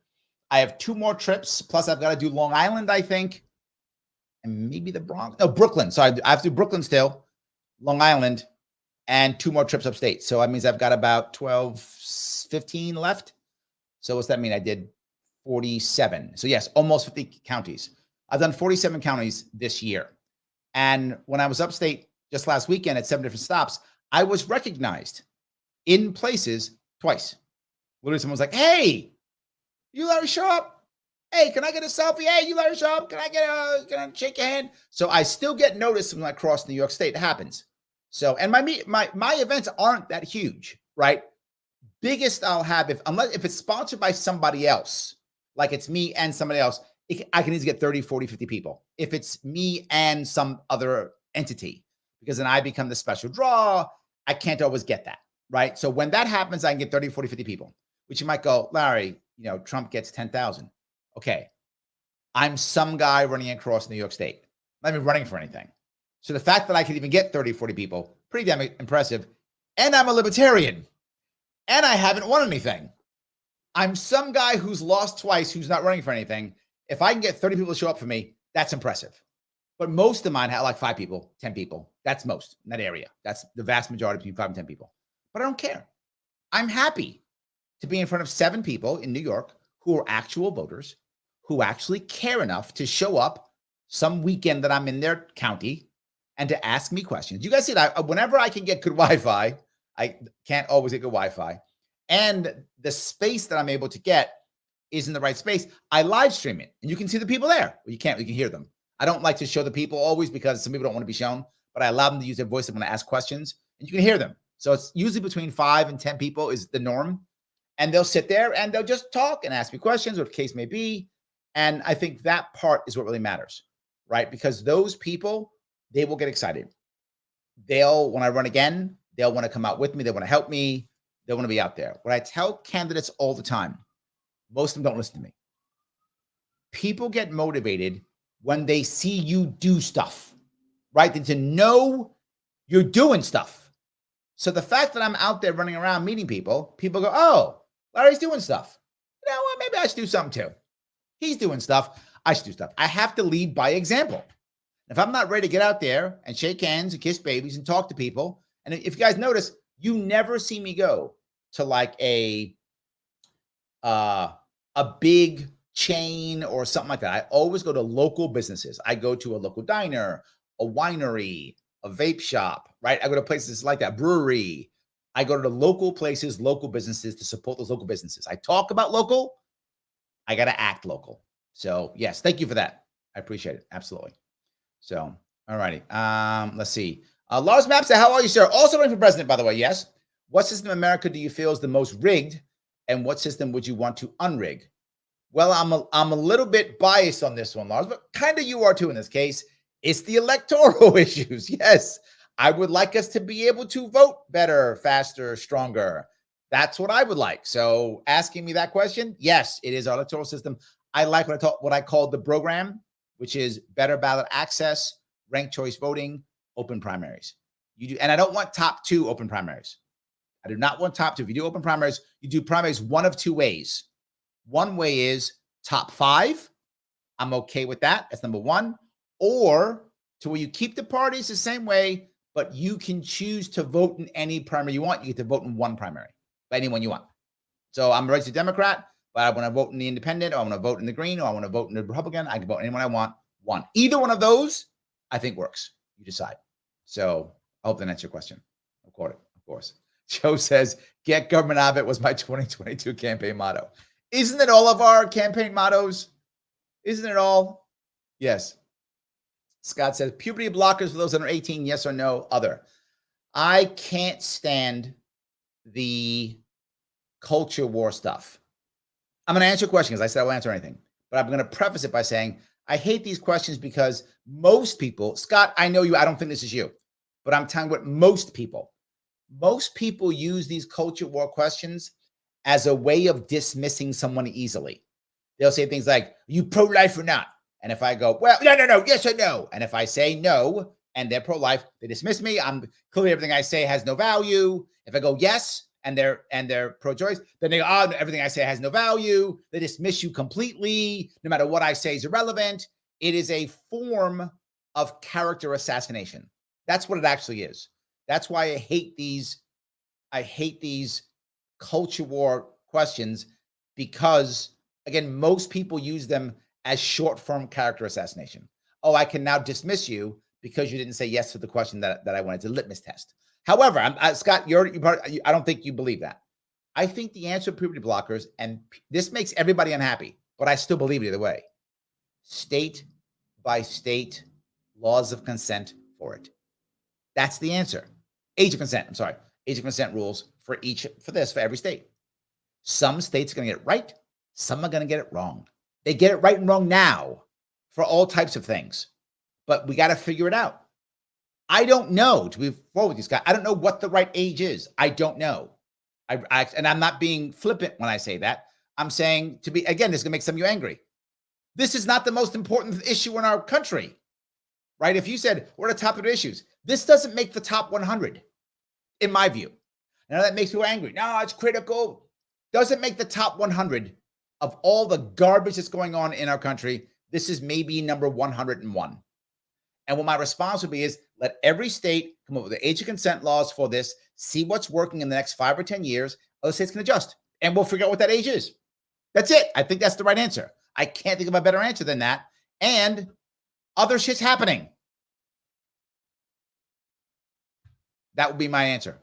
I have 2 more trips. Plus, I've got to do Long Island, I think, and maybe the Bronx. No, Brooklyn. So I have to do Brooklyn still, Long Island, and 2 more trips upstate. So that means I've got about 12, 15 left. So what's that mean? I did 47. So yes, almost 50 counties. I've done 47 counties this year. And when I was upstate just last weekend at 7 different stops, I was recognized in places twice. Literally, someone was like, hey, you Larry Sharpe? Hey, can I get a selfie? Hey, you Larry Sharpe? Can I shake your hand? So I still get noticed when I cross New York State. It happens. So, and my events aren't that huge, right? Biggest I'll have if it's sponsored by somebody else, like it's me and somebody else, I can easily get 30, 40, 50 people. If it's me and some other entity, because then I become the special draw, I can't always get that, right? So when that happens, I can get 30, 40, 50 people, which you might go, Larry, Trump gets 10,000. Okay. I'm some guy running across New York State. I'm not even running for anything. So the fact that I could even get 30, 40 people, pretty damn impressive. And I'm a libertarian. And I haven't won anything. I'm some guy who's lost twice, who's not running for anything. If I can get 30 people to show up for me, that's impressive. But most of mine had like 5 people, 10 people. That's most in that area. That's the vast majority between 5 and 10 people. But I don't care. I'm happy to be in front of 7 people in New York who are actual voters, who actually care enough to show up some weekend that I'm in their county and to ask me questions. You guys see that whenever I can get good Wi-Fi, I can't always get good Wi-Fi, and the space that I'm able to get is in the right space, I live stream it, and you can see the people there. Well, you can't. You can hear them. I don't like to show the people always because some people don't want to be shown, but I allow them to use their voice when I ask questions, and you can hear them. So it's usually between 5 and 10 people is the norm, and they'll sit there and they'll just talk and ask me questions, what the case may be. And I think that part is what really matters, right? Because those people, they will get excited. When I run again, they'll want to come out with me. They want to help me. They want to be out there. What I tell candidates all the time, most of them don't listen to me. People get motivated when they see you do stuff, right? And to know you're doing stuff. So the fact that I'm out there running around meeting people, people go, oh, Larry's doing stuff. You know what? Maybe I should do something too. He's doing stuff. I should do stuff. I have to lead by example. If I'm not ready to get out there and shake hands and kiss babies and talk to people, and if you guys notice, you never see me go to like a big chain or something like that. I always go to local businesses. I go to a local diner, a winery, a vape shop, right? I go to places like that, brewery. I go to the local places, local businesses to support those local businesses. I talk about local. I got to act local. So yes, thank you for that. I appreciate it. Absolutely. So, all righty. Let's see. Lars Mapsa, how are you, sir? Also running for president, by the way. Yes. What system in America do you feel is the most rigged, and what system would you want to unrig? Well, I'm a little bit biased on this one, Lars, but kind of you are too in this case. It's the electoral issues. Yes, I would like us to be able to vote better, faster, stronger. That's what I would like. So asking me that question, yes, it is our electoral system. I like what I call the program, which is better ballot access, ranked choice voting, open primaries. You do, and I don't want top 2 open primaries. I do not want top 2. If you do open primaries, you do primaries one of 2 ways. One way is top 5. I'm okay with that. That's number 1. Or to where you keep the parties the same way, but you can choose to vote in any primary you want. You get to vote in one primary by anyone you want. So I'm a registered Democrat, but I want to vote in the independent, or I want to vote in the Green, or I want to vote in the Republican. I can vote anyone I want. One. Either one of those, I think works. You decide. So I hope that answers your question. Of course. Joe says, get government out of it was my 2022 campaign motto. Isn't it all of our campaign mottos? Isn't it all? Yes. Scott says, puberty blockers for those under 18, yes or no? Other. I can't stand the culture war stuff. I'm going to answer questions. I said I will answer anything, but I'm going to preface it by saying I hate these questions because most people, Scott, I know you, I don't think this is you, but I'm telling you what most people use these culture war questions as a way of dismissing someone easily. They'll say things like, you pro-life or not? And if I go, well, no, yes or no. And if I say no, and they're pro-life, they dismiss me. I'm clearly everything I say has no value. If I go yes, and they're pro-choice, then they go, oh, everything I say has no value. They dismiss you completely. No matter what I say is irrelevant. It is a form of character assassination. That's what it actually is. That's why I hate these culture war questions, because again, most people use them as short-form character assassination. Oh, I can now dismiss you because you didn't say yes to the question that I wanted. It's a litmus test. However, Scott, I don't think you believe that. I think the answer to puberty blockers, and this makes everybody unhappy, but I still believe it either way. State by state laws of consent for it. That's the answer. Age of consent. I'm sorry. Age of consent rules for every state. Some states are going to get it right. Some are going to get it wrong. They get it right and wrong now for all types of things, but we got to figure it out. I don't know, to be forward with you, Scott. I don't know what the right age is. I don't know. And I'm not being flippant when I say that. I'm saying again, this is going to make some of you angry. This is not the most important issue in our country, right? If you said, what are the top 3 issues? This doesn't make the top 100, in my view. Now that makes people angry. No, it's critical. Doesn't make the top 100 of all the garbage that's going on in our country. This is maybe number 101. And what my response would be is let every state come up with the age of consent laws for this, see what's working in the next 5 or 10 years. Other states can adjust, and we'll figure out what that age is. That's it. I think that's the right answer. I can't think of a better answer than that. And other shit's happening. That would be my answer.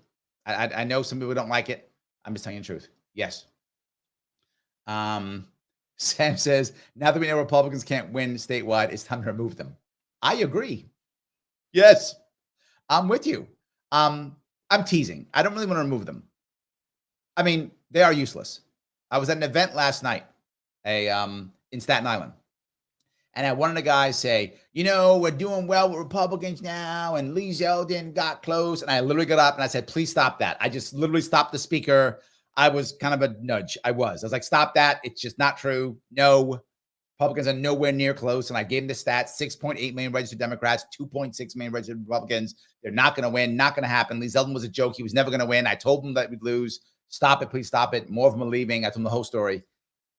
I know some people don't like it. I'm just telling you the truth. Yes. Sam says, now that we know Republicans can't win statewide, it's time to remove them. I agree. Yes, I'm with you. I'm teasing. I don't really want to remove them. I mean, they are useless. I was at an event last night, in Staten Island, and I had one of the guys say, we're doing well with Republicans now, and Lee Zeldin got close. And I literally got up and I said, please stop that. I just literally stopped the speaker. I was kind of a nudge. I was like, stop that. It's just not true. No, Republicans are nowhere near close. And I gave him the stats, 6.8 million registered Democrats, 2.6 million registered Republicans. They're not going to win, not going to happen. Lee Zeldin was a joke. He was never going to win. I told him that we'd lose. Stop it, please stop it. More of them are leaving. I told him the whole story.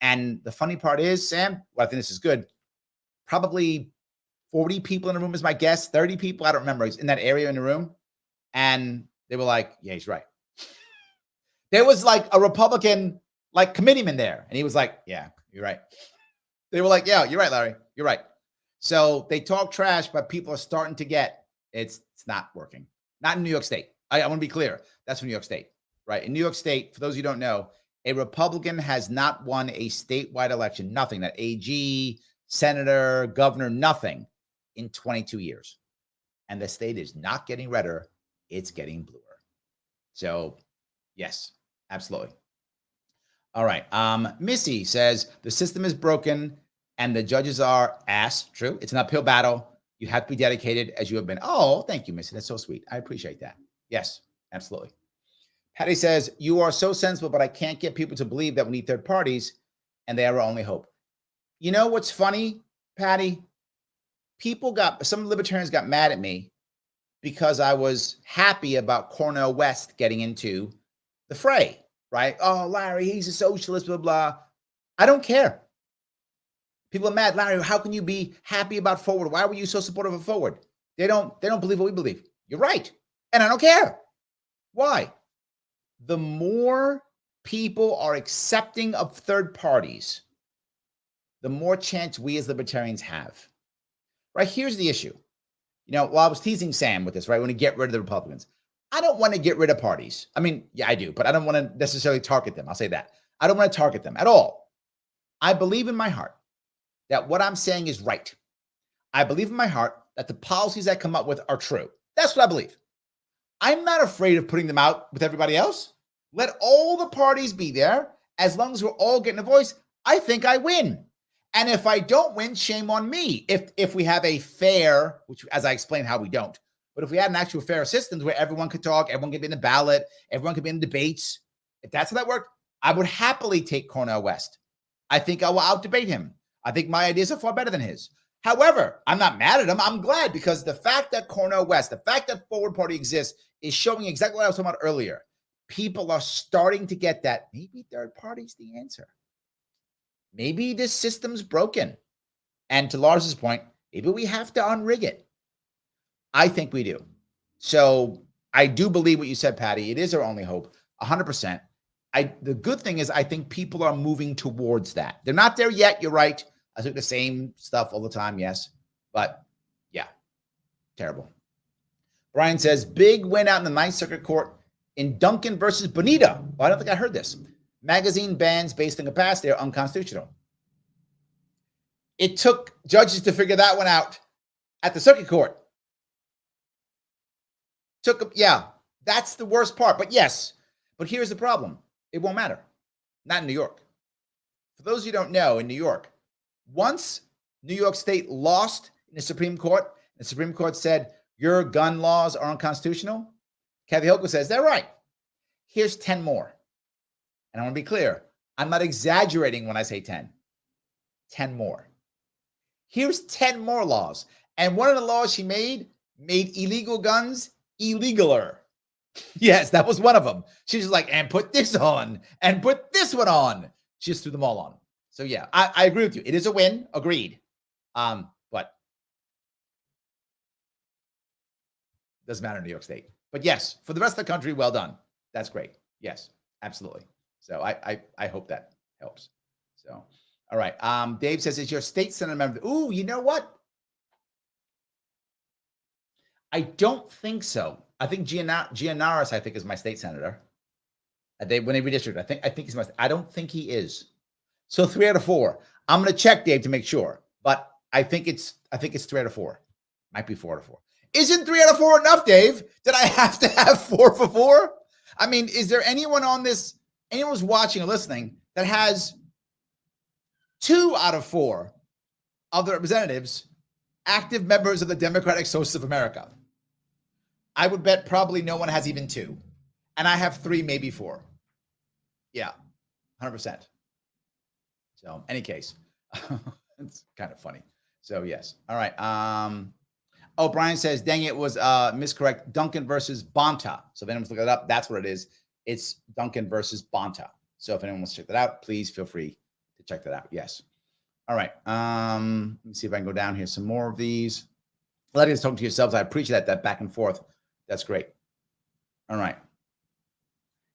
And the funny part is, Sam, well, I think this is good. Probably 40 people in the room is my guess, 30 people. I don't remember. He's in that area in the room. And they were like, yeah, he's right. There was like a Republican, like committeeman there. And he was like, yeah, you're right. They were like, yeah, you're right, Larry. You're right. So they talk trash, but people are starting to get it's not working. Not in New York State. I want to be clear. That's from New York State, right? In New York State, for those of you who don't know, a Republican has not won a statewide election, nothing, not AG, senator, governor, nothing in 22 years. And the state is not getting redder. It's getting bluer. So yes, absolutely. All right. Missy says the system is broken and the judges are ass. True. It's an uphill battle. You have to be dedicated as you have been. Oh, thank you, Missy. That's so sweet. I appreciate that. Yes, absolutely. Patty says, you are so sensible, but I can't get people to believe that we need third parties and they are our only hope. You know what's funny, Patty? Some libertarians got mad at me because I was happy about Cornel West getting into the fray, right? Oh, Larry, he's a socialist, blah, blah. I don't care. People are mad. Larry, how can you be happy about Forward? Why were you so supportive of Forward? They don't believe what we believe. You're right. And I don't care. Why? The more people are accepting of third parties, the more chance we as libertarians have. Right? Here's the issue. While I was teasing Sam with this, right? When we get rid of the Republicans, I don't want to get rid of parties. I mean, yeah, I do, but I don't want to necessarily target them. I'll say that. I don't want to target them at all. I believe in my heart that what I'm saying is right. I believe in my heart that the policies I come up with are true. That's what I believe. I'm not afraid of putting them out with everybody else. Let all the parties be there. As long as we're all getting a voice, I think I win. And if I don't win, shame on me. If we have a fair, which as I explained how we don't, but if we had an actual fair system where everyone could talk, everyone could be in the ballot, everyone could be in debates, if that's how that worked, I would happily take Cornel West. I think I will out-debate him. I think my ideas are far better than his. However, I'm not mad at him. I'm glad because the fact that Cornel West, the fact that Forward Party exists is showing exactly what I was talking about earlier. People are starting to get that maybe third party's the answer. Maybe this system's broken. And to Lars's point, maybe we have to unrig it. I think we do. So I do believe what you said, Patty. It is our only hope, 100%. The good thing is I think people are moving towards that. They're not there yet. You're right. I think the same stuff all the time. Yes. But yeah, terrible. Brian says, big win out in the Ninth Circuit Court in Duncan versus Bonita. Well, I don't think I heard this. Magazine bans based on capacity are unconstitutional. It took judges to figure that one out at the circuit court. That's the worst part. But yes, but here's the problem. It won't matter. Not in New York. For those of you who don't know, in New York, once New York State lost in the Supreme Court said, your gun laws are unconstitutional, Kathy Hochul says, they're right. Here's 10 more. And I want to be clear. I'm not exaggerating when I say 10. 10 more. Here's 10 more laws. And one of the laws she made illegal guns illegaler. Yes, that was one of them. She's just like, and put this on, and put this one on. She just threw them all on. So yeah, I agree with you. It is a win. Agreed. But doesn't matter in New York State. But yes, for the rest of the country, well done. That's great. Yes, absolutely. So I hope that helps. So, all right. Dave says, is your state senate member? Ooh, you know what? I don't think so. I think Gianaris, I think, is my state senator. When they redistricted, I think he's my. I don't think he is. So 3 out of 4. I'm going to check, Dave, to make sure. But I think it's 3 out of 4. Might be 4 out of 4. Isn't 3 out of 4 enough, Dave? Did I have to have 4 for 4? I mean, is there anyone on this, anyone who's watching or listening that has 2 out of 4 of the representatives active members of the Democratic Socialists of America? I would bet probably no one has even 2. And I have 3, maybe 4. Yeah, 100%. So, any case, it's kind of funny. So, yes. All right. Oh, Brian says, dang, it was miscorrect. Duncan versus Bonta. So if anyone's looking it up, that's what it is. It's Duncan versus Bonta. So if anyone wants to check that out, please feel free to check that out. Yes. All right. Let me see if I can go down here. Some more of these. Let us talk to yourselves. I appreciate that back and forth. That's great. All right.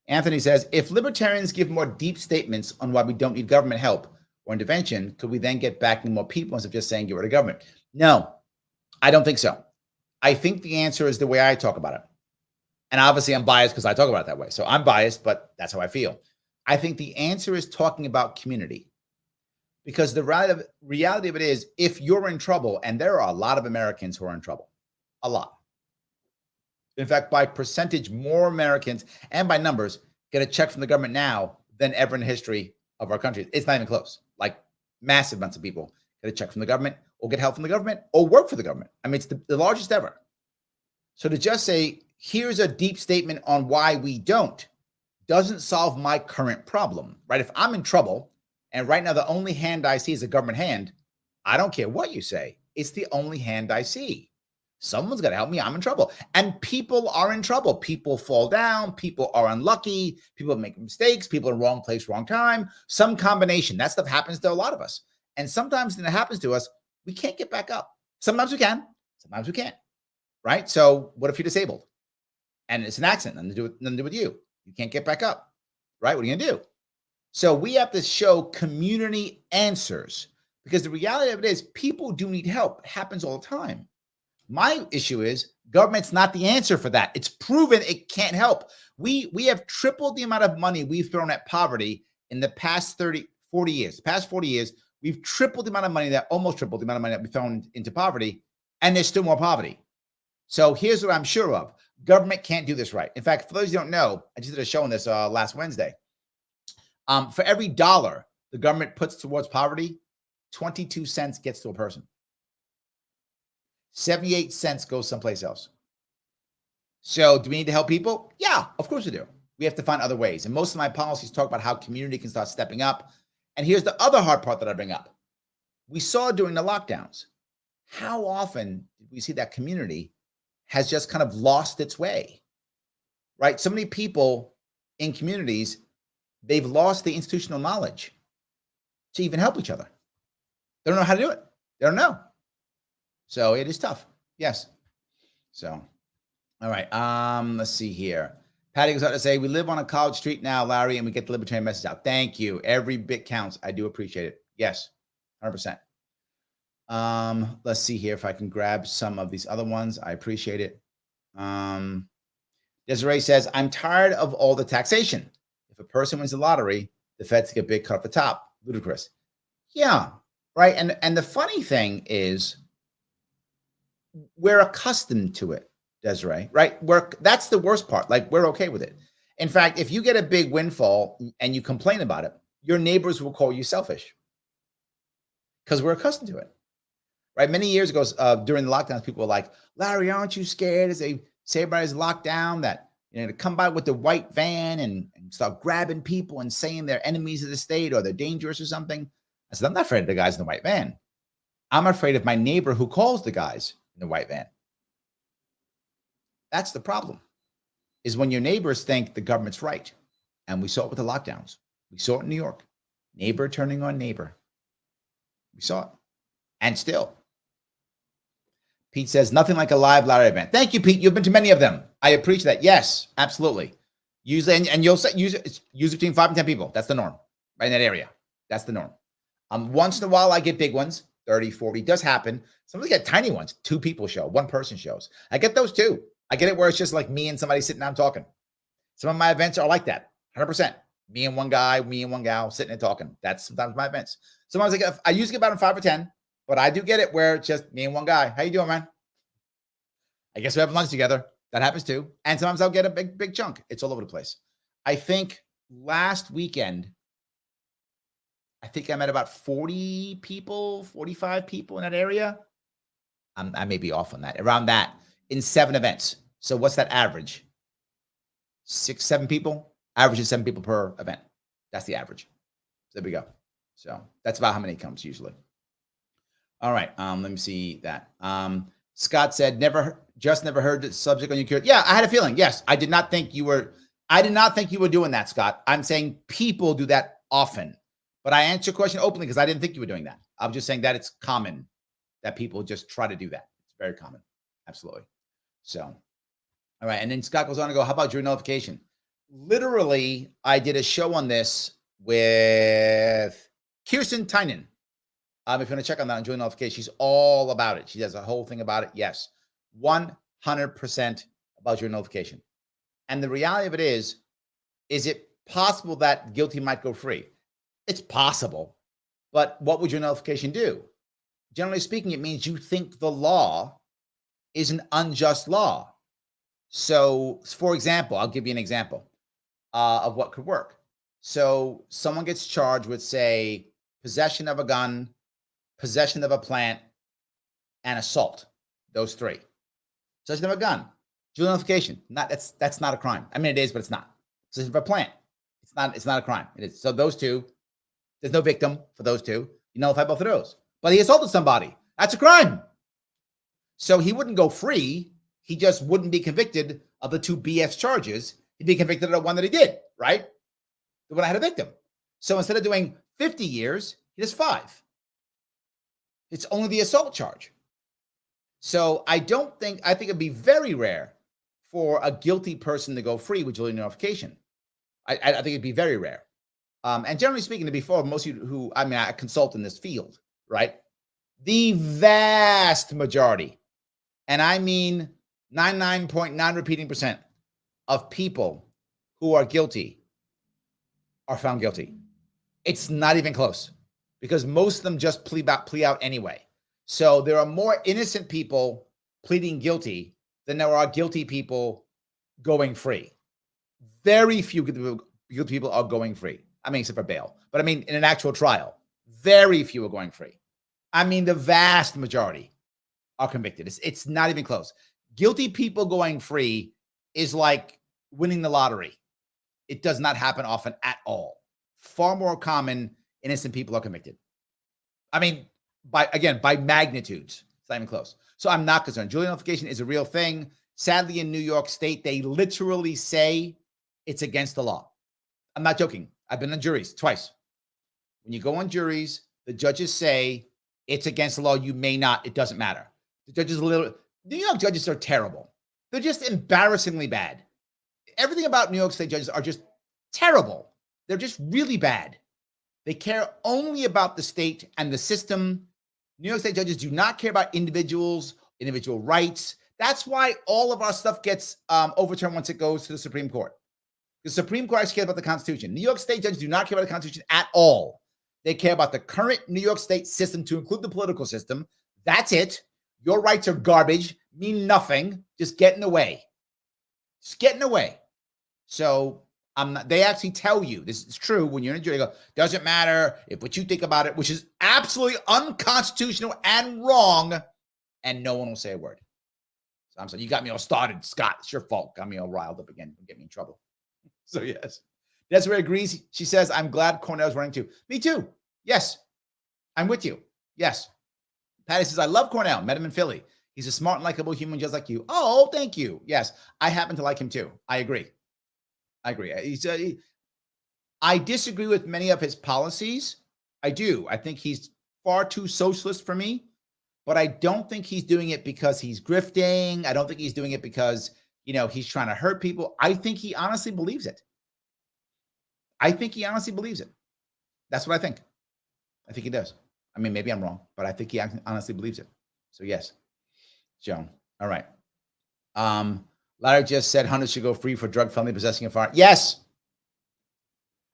Anthony says, if libertarians give more deep statements on why we don't need government help or intervention, could we then get backing more people instead of just saying get rid of government? No, I don't think so. I think the answer is the way I talk about it. And obviously I'm biased because I talk about it that way. So I'm biased, but that's how I feel. I think the answer is talking about community. Because the reality of it is, if you're in trouble, and there are a lot of Americans who are in trouble, a lot. In fact, by percentage, more Americans and by numbers get a check from the government now than ever in the history of our country. It's not even close. Like massive amounts of people get a check from the government or get help from the government or work for the government. I mean, it's the largest ever. So to just say, here's a deep statement on why we don't, doesn't solve my current problem, right? If I'm in trouble and right now the only hand I see is a government hand, I don't care what you say. It's the only hand I see. Someone's got to help me. I'm in trouble. And people are in trouble. People fall down. People are unlucky. People make mistakes. People are in the wrong place, wrong time. Some combination. That stuff happens to a lot of us. And sometimes when it happens to us, we can't get back up. Sometimes we can. Sometimes we can't. Right? So what if you're disabled? And it's an accident. Nothing to do with you. You can't get back up. Right? What are you going to do? So we have to show community answers. Because the reality of it is people do need help. It happens all the time. My issue is government's not the answer for that. It's proven it can't help. We have tripled the amount of money we've thrown at poverty in the past 40 years. The past 40 years, we've tripled the amount of money almost tripled the amount of money that we've thrown into poverty. and there's still more poverty. So here's what I'm sure of. Government can't do this right. In fact, for those who don't know, I just did a show on this last Wednesday. For every dollar the government puts towards poverty, 22 cents gets to a person. 78 cents goes someplace else. So do we need to help people? Yeah, of course we do. We have to find other ways. And most of my policies talk about how community can start stepping up. And here's the other hard part that I bring up. We saw during the lockdowns, how often did we see that community has just kind of lost its way, right? So many people in communities, they've lost the institutional knowledge to even help each other. They don't know how to do it. They don't know. So it is tough. Yes. So, all right. Let's see here. Patty goes out to say, we live on a college street now, Larry, and we get the libertarian message out. Thank you. Every bit counts. I do appreciate it. Yes, 100%. Let's see here if I can grab some of these other ones. I appreciate it. Desiree says, I'm tired of all the taxation. If a person wins the lottery, the feds get a big cut off the top. Ludicrous. Yeah, right. And the funny thing is, we're accustomed to it, Desiree, right? That's the worst part. Like, we're okay with it. In fact, if you get a big windfall and you complain about it, your neighbors will call you selfish because we're accustomed to it, right? Many years ago, during the lockdowns, people were like, Larry, aren't you scared as they say everybody's locked down that, to come by with the white van and start grabbing people and saying they're enemies of the state or they're dangerous or something? I said, I'm not afraid of the guys in the white van. I'm afraid of my neighbor who calls the guys in the white van. That's the problem, is when your neighbors think the government's right. And we saw it with the lockdowns. We saw it in New York. Neighbor turning on neighbor. We saw it. And still. Pete says, nothing like a live Larry event. Thank you, Pete. You've been to many of them. I appreciate that. Yes, absolutely. Usually, and you'll say, use between 5 and 10 people. That's the norm, right in that area. That's the norm. Once in a while, I get big ones, 30, 40. Does happen. Sometimes I get tiny ones, 2 people show, 1 person shows. I get those too. I get it where it's just like me and somebody sitting down talking. Some of my events are like that, 100%. Me and one guy, me and one gal sitting and talking. That's sometimes my events. Sometimes I usually get about 5 or 10, but I do get it where it's just me and one guy. How you doing, man? I guess we have lunch together. That happens too. And sometimes I'll get a big chunk. It's all over the place. I think last weekend, I think I met about 40 people, 45 people in that area. I may be off on that, around that, in 7 events. So what's that average? 6, 7 people? Average is 7 people per event. That's the average. So there we go. So that's about how many comes usually. All right. Let me see that. Scott said, never heard the subject on your cure. Yeah, I had a feeling. Yes, I did not think you were doing that, Scott. I'm saying people do that often. But I answered your question openly because I didn't think you were doing that. I'm just saying that it's common that people just try to do that. It's very common. Absolutely. So, all right. And then Scott goes on to go, how about your notification? Literally, I did a show on this with Kirsten Tynan. If you want to check on that on Joy Notification, she's all about it. She does a whole thing about it. Yes, 100% about your notification. And the reality of it is it possible that guilty might go free? It's possible, but what would your notification do? Generally speaking, it means you think the law is an unjust law. So, for example, I'll give you an example of what could work. So someone gets charged with, say, possession of a gun, possession of a plant, and assault. Those 3. Possession of a gun, dual notification. That's not a crime. I mean, it is, but it's not. Possession of a plant. It's not a crime. It is. So those 2, there's no victim for those 2. You nullify both of those. But he assaulted somebody. That's a crime. So he wouldn't go free. He just wouldn't be convicted of the 2 BS charges. He'd be convicted of the one that he did, right? The one I had a victim. So instead of doing 50 years, he does 5. It's only the assault charge. So I think it'd be very rare for a guilty person to go free with dual notification. I think it'd be very rare. And generally speaking, to be fair, most of you I consult in this field, right? The vast majority, and I mean 99.9 repeating % of people who are guilty are found guilty. It's not even close because most of them just plea out anyway. So there are more innocent people pleading guilty than there are guilty people going free. Very few guilty people are going free. I mean, except for bail. But I mean, in an actual trial, very few are going free. I mean, the vast majority are convicted. It's not even close. Guilty people going free is like winning the lottery. It does not happen often at all. Far more common, innocent people are convicted. I mean, by magnitudes. It's not even close. So I'm not concerned. Jury nullification is a real thing. Sadly, in New York State, they literally say it's against the law. I'm not joking. I've been on juries twice. When you go on juries, the judges say it's against the law. You may not. It doesn't matter. The judges New York judges are terrible. They're just embarrassingly bad. Everything about New York State judges are just terrible. They're just really bad. They care only about the state and the system. New York State judges do not care about individuals, individual rights. That's why all of our stuff gets overturned once it goes to the Supreme Court. The Supreme Court actually cares about the Constitution. New York State judges do not care about the Constitution at all. They care about the current New York State system, to include the political system. That's it. Your rights are garbage, mean nothing, just get in the way. Just get in the way. So they actually tell you, this is true, when you're in a jury, they go, doesn't matter if what you think about it, which is absolutely unconstitutional and wrong, and no one will say a word. So I'm saying, you got me all started, Scott. It's your fault. Got me all riled up again. Get me in trouble. So yes. Desiree agrees. She says, I'm glad Cornell's running too. Me too. Yes. I'm with you. Yes. Patty says, I love Cornell. Met him in Philly. He's a smart and likable human just like you. Oh, thank you. Yes. I happen to like him too. I agree. I disagree with many of his policies. I do. I think he's far too socialist for me, but I don't think he's doing it because he's grifting. I don't think he's doing it because, he's trying to hurt people. I think he honestly believes it. That's what I think. I think he does. I mean, maybe I'm wrong, but I think he honestly believes it. So yes, Joan. All right. Larry just said Hunter should go free for drug felony possessing a firearm. Yes.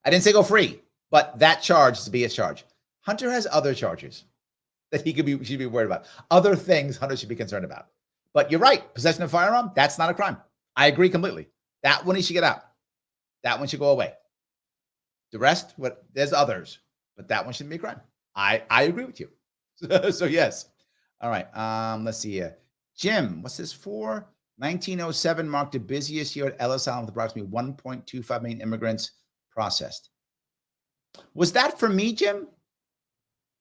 I didn't say go free, but that charge is to be a charge. Hunter has other charges that should be worried about. Other things Hunter should be concerned about. But you're right. Possession of a firearm, that's not a crime. I agree completely. That one he should get out. That one should go away. The rest, there's others, but that one shouldn't be a crime. I agree with you. So yes. All right. Let's see here. Jim, what's this for? 1907 marked the busiest year at Ellis Island with approximately 1.25 million immigrants processed. Was that for me, Jim?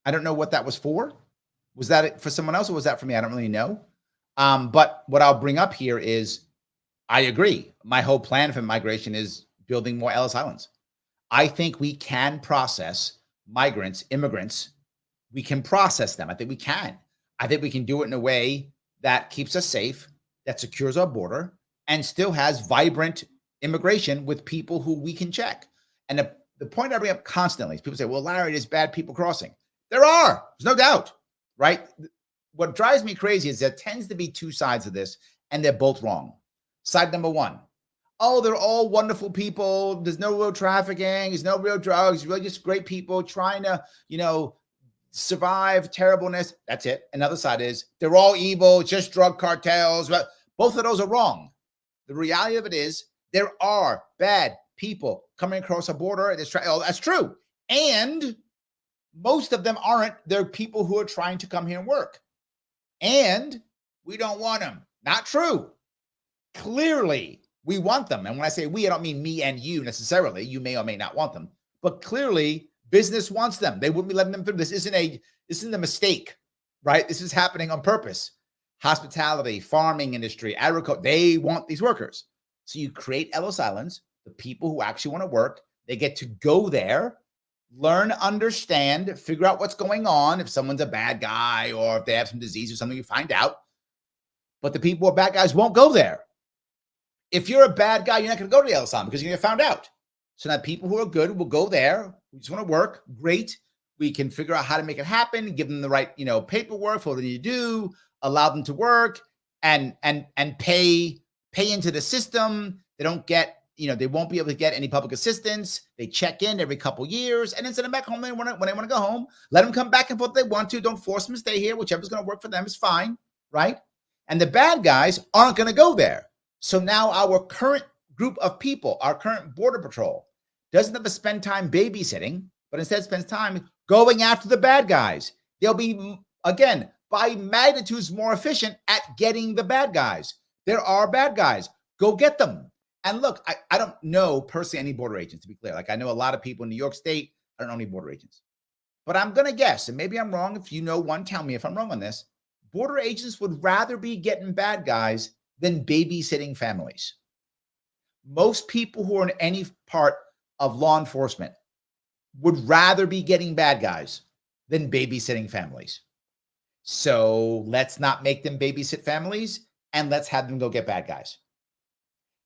I don't know what that was for. Was that for someone else or was that for me? I don't really know. But what I'll bring up here is I agree. My whole plan for migration is building more Ellis Islands. I think we can process migrants, immigrants. We can process them. I think we can. I think we can do it in a way that keeps us safe, that secures our border, and still has vibrant immigration with people who we can check. And the point I bring up constantly is people say, well, Larry, there's bad people crossing. There are. There's no doubt, right? What drives me crazy is there tends to be two sides of this, and they're both wrong. Side number one, oh, they're all wonderful people. There's no real trafficking. There's no real drugs. Really just great people trying to, survive terribleness. That's it. Another side is they're all evil, just drug cartels. But both of those are wrong. The reality of it is there are bad people coming across a border. That's true. And most of them aren't. They're people who are trying to come here and work. And we don't want them. Not true. Clearly, we want them. And when I say we, I don't mean me and you necessarily. You may or may not want them. But clearly, business wants them. They wouldn't be letting them through. This isn't a mistake, right? This is happening on purpose. Hospitality, farming industry, agriculture, they want these workers. So you create Ellis Islands, the people who actually want to work, they get to go there, learn, understand, figure out what's going on. If someone's a bad guy or if they have some disease or something, you find out. But the people who are bad guys won't go there. If you're a bad guy, you're not going to go to the Ellis Island because you're going to get found out. So now people who are good will go there. We just want to work. Great. We can figure out how to make it happen, give them the right, paperwork for what they need to do, allow them to work and pay into the system. They don't get they won't be able to get any public assistance. They check in every couple years and then send them back home when they want to go home. Let them come back and forth if they want to. Don't force them to stay here. Whichever's going to work for them is fine, right? And the bad guys aren't going to go there. So now our current group of people, our current Border Patrol, doesn't have to spend time babysitting, but instead spends time going after the bad guys. They'll be, again, by magnitudes more efficient at getting the bad guys. There are bad guys. Go get them. And look, I don't know personally any border agents, to be clear. Like, I know a lot of people in New York State. I don't know any border agents. But I'm going to guess, and maybe I'm wrong. If you know one, tell me if I'm wrong on this. Border agents would rather be getting bad guys than babysitting families. Most people who are in any part of law enforcement would rather be getting bad guys than babysitting families. So let's not make them babysit families, and let's have them go get bad guys.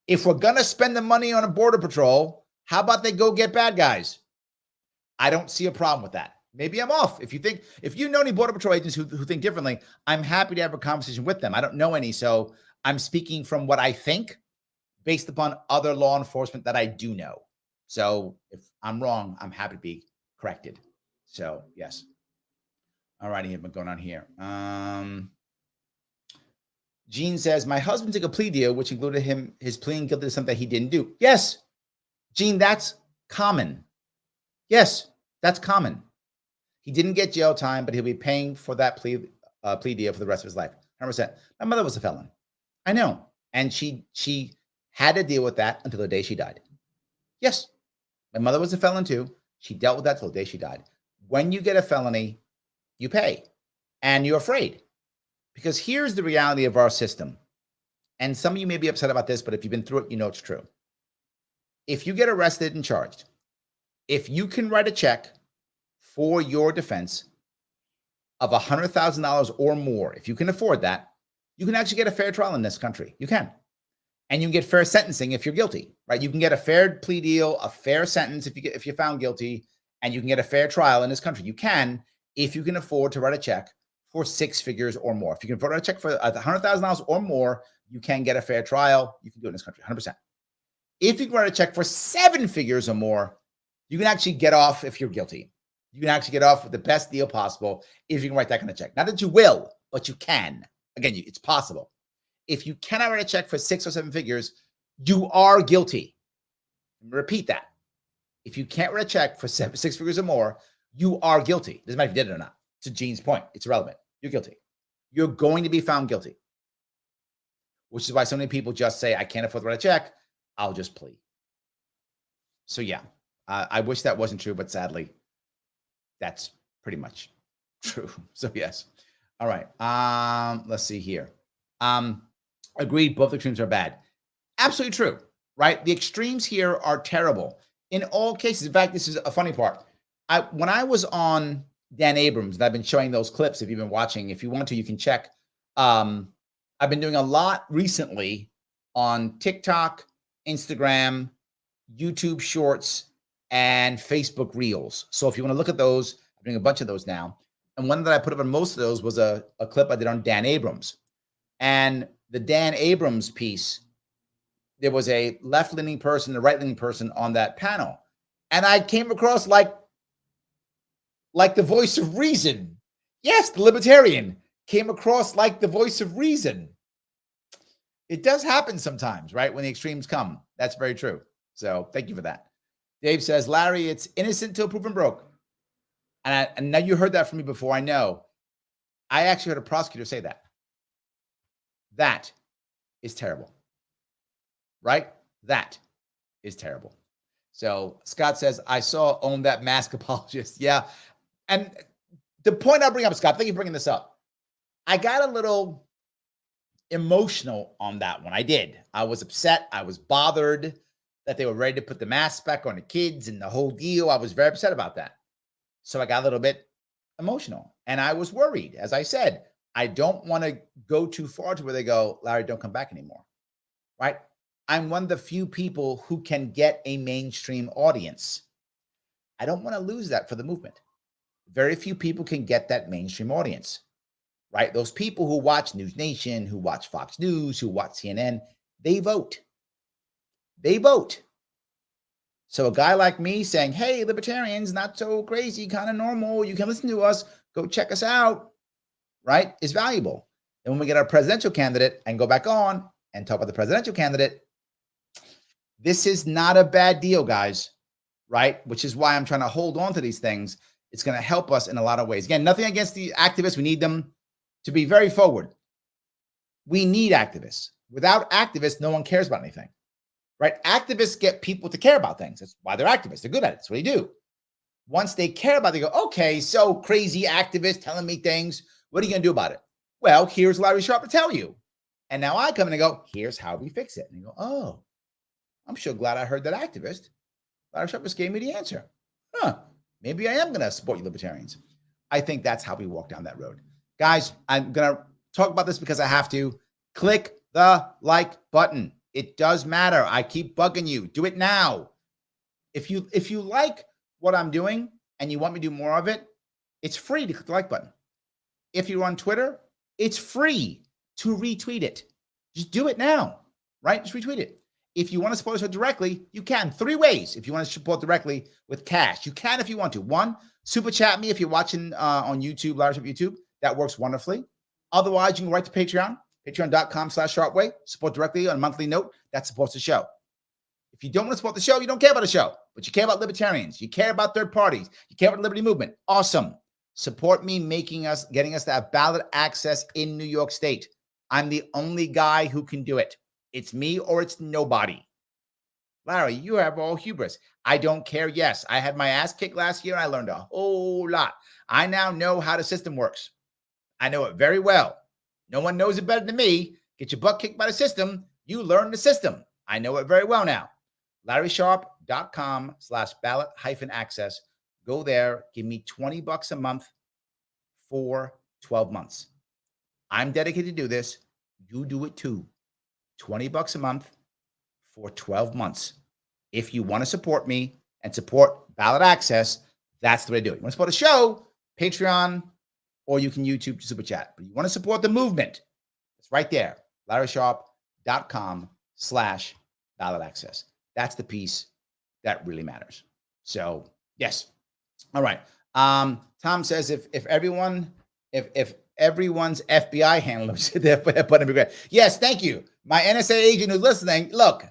If we're going to spend the money on a border patrol, how about they go get bad guys? I don't see a problem with that. Maybe I'm off. If you know any border patrol agents who think differently, I'm happy to have a conversation with them. I don't know any, so I'm speaking from what I think based upon other law enforcement that I do know. So if I'm wrong, I'm happy to be corrected. So yes. All righty, what's going on here? Gene says, my husband took a plea deal, which included his pleading guilty to something he didn't do. Yes, Gene, that's common. Yes, that's common. He didn't get jail time, but he'll be paying for that plea deal for the rest of his life. 100%. My mother was a felon. I know. And she had to deal with that until the day she died. Yes, my mother was a felon too. She dealt with that till the day she died. When you get a felony, you pay. And you're afraid. Because here's the reality of our system. And some of you may be upset about this, but if you've been through it, you know it's true. If you get arrested and charged, if you can write a check for your defense of $100,000 or more, if you can afford that, you can actually get a fair trial in this country. You can. And you can get fair sentencing if you're guilty, right? You can get a fair plea deal, a fair sentence if you're found guilty, and you can get a fair trial in this country. You can, if you can afford to write a check for 6 figures or more. If you can afford a check for $100,000 or more, you can get a fair trial. You can do it in this country, 100%. If you can write a check for 7 figures or more, you can actually get off if you're guilty. You can actually get off with the best deal possible if you can write that kind of check. Not that you will, but you can. Again, it's possible. If you cannot write a check for 6 or 7 figures, you are guilty. Repeat that. If you can't write a check for 6 figures or more, you are guilty. Doesn't matter if you did it or not. To Gene's point, it's irrelevant. You're guilty. You're going to be found guilty. Which is why so many people just say, I can't afford to write a check. I'll just plea. So yeah, I wish that wasn't true, but sadly, that's pretty much true. So yes. All right. Let's see here. Agreed. Both extremes are bad. Absolutely true, right? The extremes here are terrible in all cases. In fact, this is a funny part. When I was on Dan Abrams, and I've been showing those clips. If you've been watching, if you want to, you can check. I've been doing a lot recently on TikTok, Instagram, YouTube Shorts, and Facebook Reels. So if you want to look at those, I'm doing a bunch of those now. And one that I put up on most of those was a clip I did on Dan Abrams. And the Dan Abrams piece, there was a left-leaning person, a right-leaning person on that panel. And I came across like the voice of reason. Yes, the libertarian came across like the voice of reason. It does happen sometimes, right? When the extremes come. That's very true. So thank you for that. Dave says, Larry, it's innocent till proven broke. And now you heard that from me before. I know. I actually heard a prosecutor say that. That is terrible. Right? That is terrible. So Scott says, I saw Own That Mask apologist. Yeah. And the point I'll bring up, Scott, thank you for bringing this up. I got a little emotional on that one. I did. I was upset. I was bothered that they were ready to put the mask back on the kids and the whole deal. I was very upset about that. So I got a little bit emotional and I was worried. As I said, I don't want to go too far to where they go, Larry, don't come back anymore. Right? I'm one of the few people who can get a mainstream audience. I don't want to lose that for the movement. Very few people can get that mainstream audience, right? Those people who watch News Nation, who watch Fox News, who watch CNN, they vote. They vote. So a guy like me saying, hey, libertarians, not so crazy, kind of normal. You can listen to us. Go check us out, right, is valuable. And when we get our presidential candidate and go back on and talk about the presidential candidate, this is not a bad deal, guys, right? Which is why I'm trying to hold on to these things. It's going to help us in a lot of ways. Again, nothing against the activists. We need them to be very forward. We need activists. Without activists, no one cares about anything, right? Activists get people to care about things. That's why they're activists. They're good at it. That's what they do. Once they care about it, they go, okay, so crazy activists telling me things. What are you going to do about it? Well, here's Larry Sharpe to tell you. And now I come in and go, here's how we fix it. And you go, oh, I'm sure glad I heard that activist. Larry Sharpe just gave me the answer. Maybe I am going to support you libertarians. I think that's how we walk down that road. Guys, I'm going to talk about this because I have to. Click the like button. It does matter. I keep bugging you. Do it now. If you like what I'm doing and you want me to do more of it, it's free to click the like button. If you're on Twitter, it's free to retweet it. Just do it now, right? Just retweet it. If you want to support us directly, you can. 3 ways. If you want to support directly with cash, you can if you want to. 1, super chat me if you're watching on YouTube, Larry Sharpe YouTube. That works wonderfully. Otherwise, you can go right to Patreon, patreon.com/sharpeway. Support directly on a monthly note. That supports the show. If you don't want to support the show, you don't care about the show, but you care about libertarians. You care about third parties. You care about the liberty movement. Awesome. Support me getting us to have ballot access in New York State. I'm the only guy who can do it. It's me or it's nobody. Larry, you have all hubris. I don't care. Yes, I had my ass kicked last year and I learned a whole lot. I now know how the system works. I know it very well. No one knows it better than me. Get your butt kicked by the system. You learn the system. I know it very well now. LarrySharpe.com/ballot-access. Go there. Give me $20 a month for 12 months. I'm dedicated to do this. You do it too. $20 a month for 12 months. If you want to support me and support ballot access, that's the way to do it. You want to support the show, Patreon, or you can YouTube super chat. But you want to support the movement, it's right there. LarrySharpe.com/ballot access. That's the piece that really matters. So yes. All right. Tom says if everyone's FBI handler said that, but regret. Yes, thank you. My NSA agent who's listening. Look,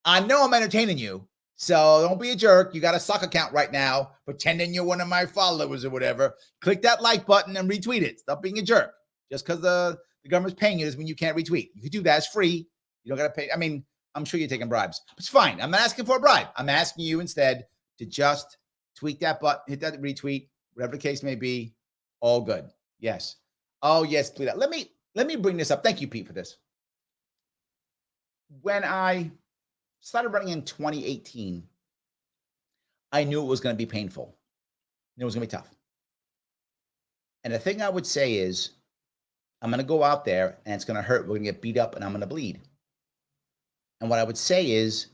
I know I'm entertaining you, so don't be a jerk. You got a suck account right now, pretending you're one of my followers or whatever. Click that like button and retweet it. Stop being a jerk. Just because the government's paying you doesn't mean you can't retweet. You can do that. It's free. You don't got to pay. I mean, I'm sure you're taking bribes. It's fine. I'm not asking for a bribe. I'm asking you instead to just tweet that button, hit that retweet, whatever the case may be. All good. Yes. Oh, yes, please. Let me bring this up. Thank you, Pete, for this. When I started running in 2018, I knew it was going to be painful. It was going to be tough. And the thing I would say is, I'm going to go out there and it's going to hurt. We're going to get beat up and I'm going to bleed. And what I would say is,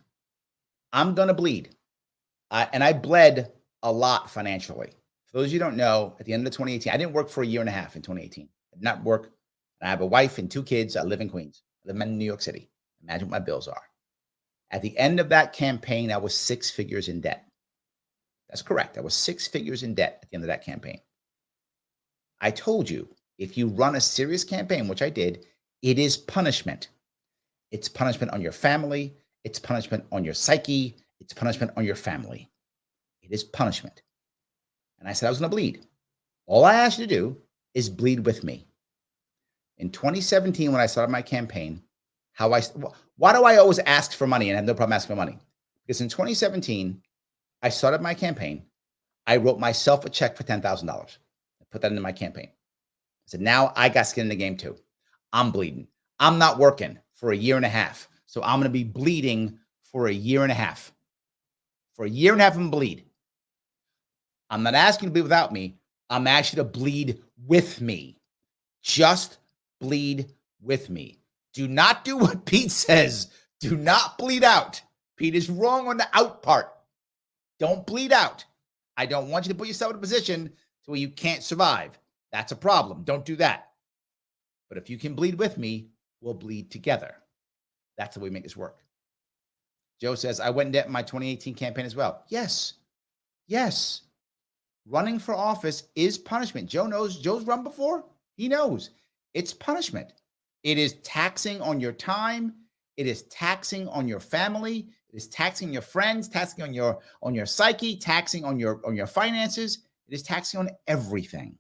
I'm going to bleed. And I bled a lot financially. For those of you who don't know, at the end of 2018, I didn't work for a year and a half in 2018. I did not work. I have a wife and 2 kids. I live in Queens. I live in New York City. Imagine what my bills are. At the end of that campaign, I was 6 figures in debt. That's correct. I was 6 figures in debt at the end of that campaign. I told you, if you run a serious campaign, which I did, it is punishment. It's punishment on your family. It's punishment on your psyche. It's punishment on your family. It is punishment. And I said I was going to bleed. All I asked you to do is bleed with me. In 2017, when I started my campaign, why do I always ask for money and have no problem asking for money? Because in 2017, I started my campaign. I wrote myself a check for $10,000. I put that into my campaign. I said, now I got skin in the game too. I'm bleeding. I'm not working for a year and a half. So I'm going to be bleeding for a year and a half. For a year and a half, I'm going to bleed. I'm not asking you to bleed without me. I'm asking you to bleed with me. Just bleed with me. Do not do what Pete says. Do not bleed out. Pete is wrong on the out part. Don't bleed out. I don't want you to put yourself in a position to where you can't survive. That's a problem. Don't do that. But if you can bleed with me, we'll bleed together. That's the way we make this work. Joe says, I went in debt in my 2018 campaign as well. Yes. Yes. Running for office is punishment. Joe knows. Joe's run before. He knows. It's punishment. It is taxing on your time. It is taxing on your family. It is taxing your friends, taxing on your psyche, taxing on your finances. It is taxing on everything.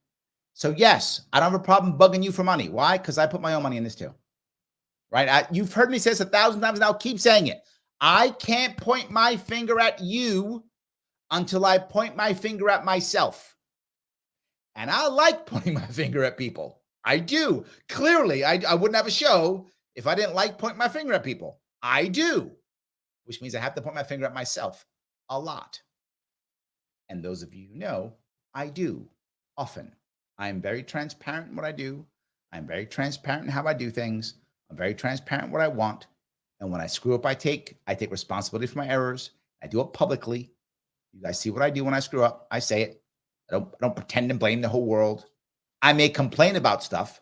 So yes, I don't have a problem bugging you for money. Why? Because I put my own money in this too. Right? You've heard me say this 1,000 times now. Keep saying it. I can't point my finger at you until I point my finger at myself. And I like pointing my finger at people. I do. Clearly, I wouldn't have a show if I didn't like pointing my finger at people. I do, which means I have to point my finger at myself a lot. And those of you who know, I do often. I am very transparent in what I do. I'm very transparent in how I do things. I'm very transparent in what I want. And when I screw up, I take responsibility for my errors. I do it publicly. You guys see what I do when I screw up. I say it. I don't pretend and blame the whole world. I may complain about stuff,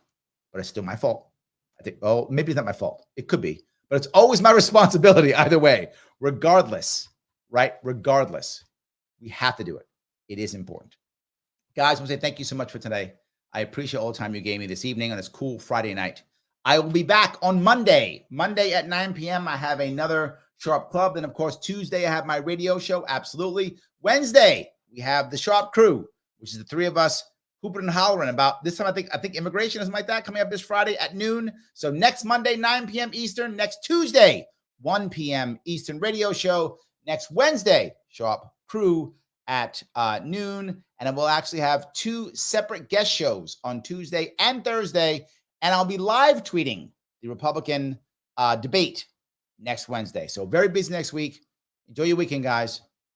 but it's still my fault. I think, oh, maybe it's not my fault. It could be, but it's always my responsibility either way, regardless, right? Regardless, we have to do it. It is important. Guys, I want to say thank you so much for today. I appreciate all the time you gave me this evening on this cool Friday night. I will be back on Monday. Monday at 9 p.m. I have another Sharp Club. Then, of course, Tuesday, I have my radio show. Absolutely. Wednesday, we have the Sharp Crew, which is the three of us hooping and hollering about this time. I think immigration is like that coming up this Friday at noon. So next Monday, 9 p.m. Eastern. Next Tuesday, 1 p.m. Eastern radio show. Next Wednesday, Sharp Crew at noon. And then we'll actually have two separate guest shows on Tuesday and Thursday. And I'll be live tweeting the Republican debate next Wednesday. So very busy next week. Enjoy your weekend, guys.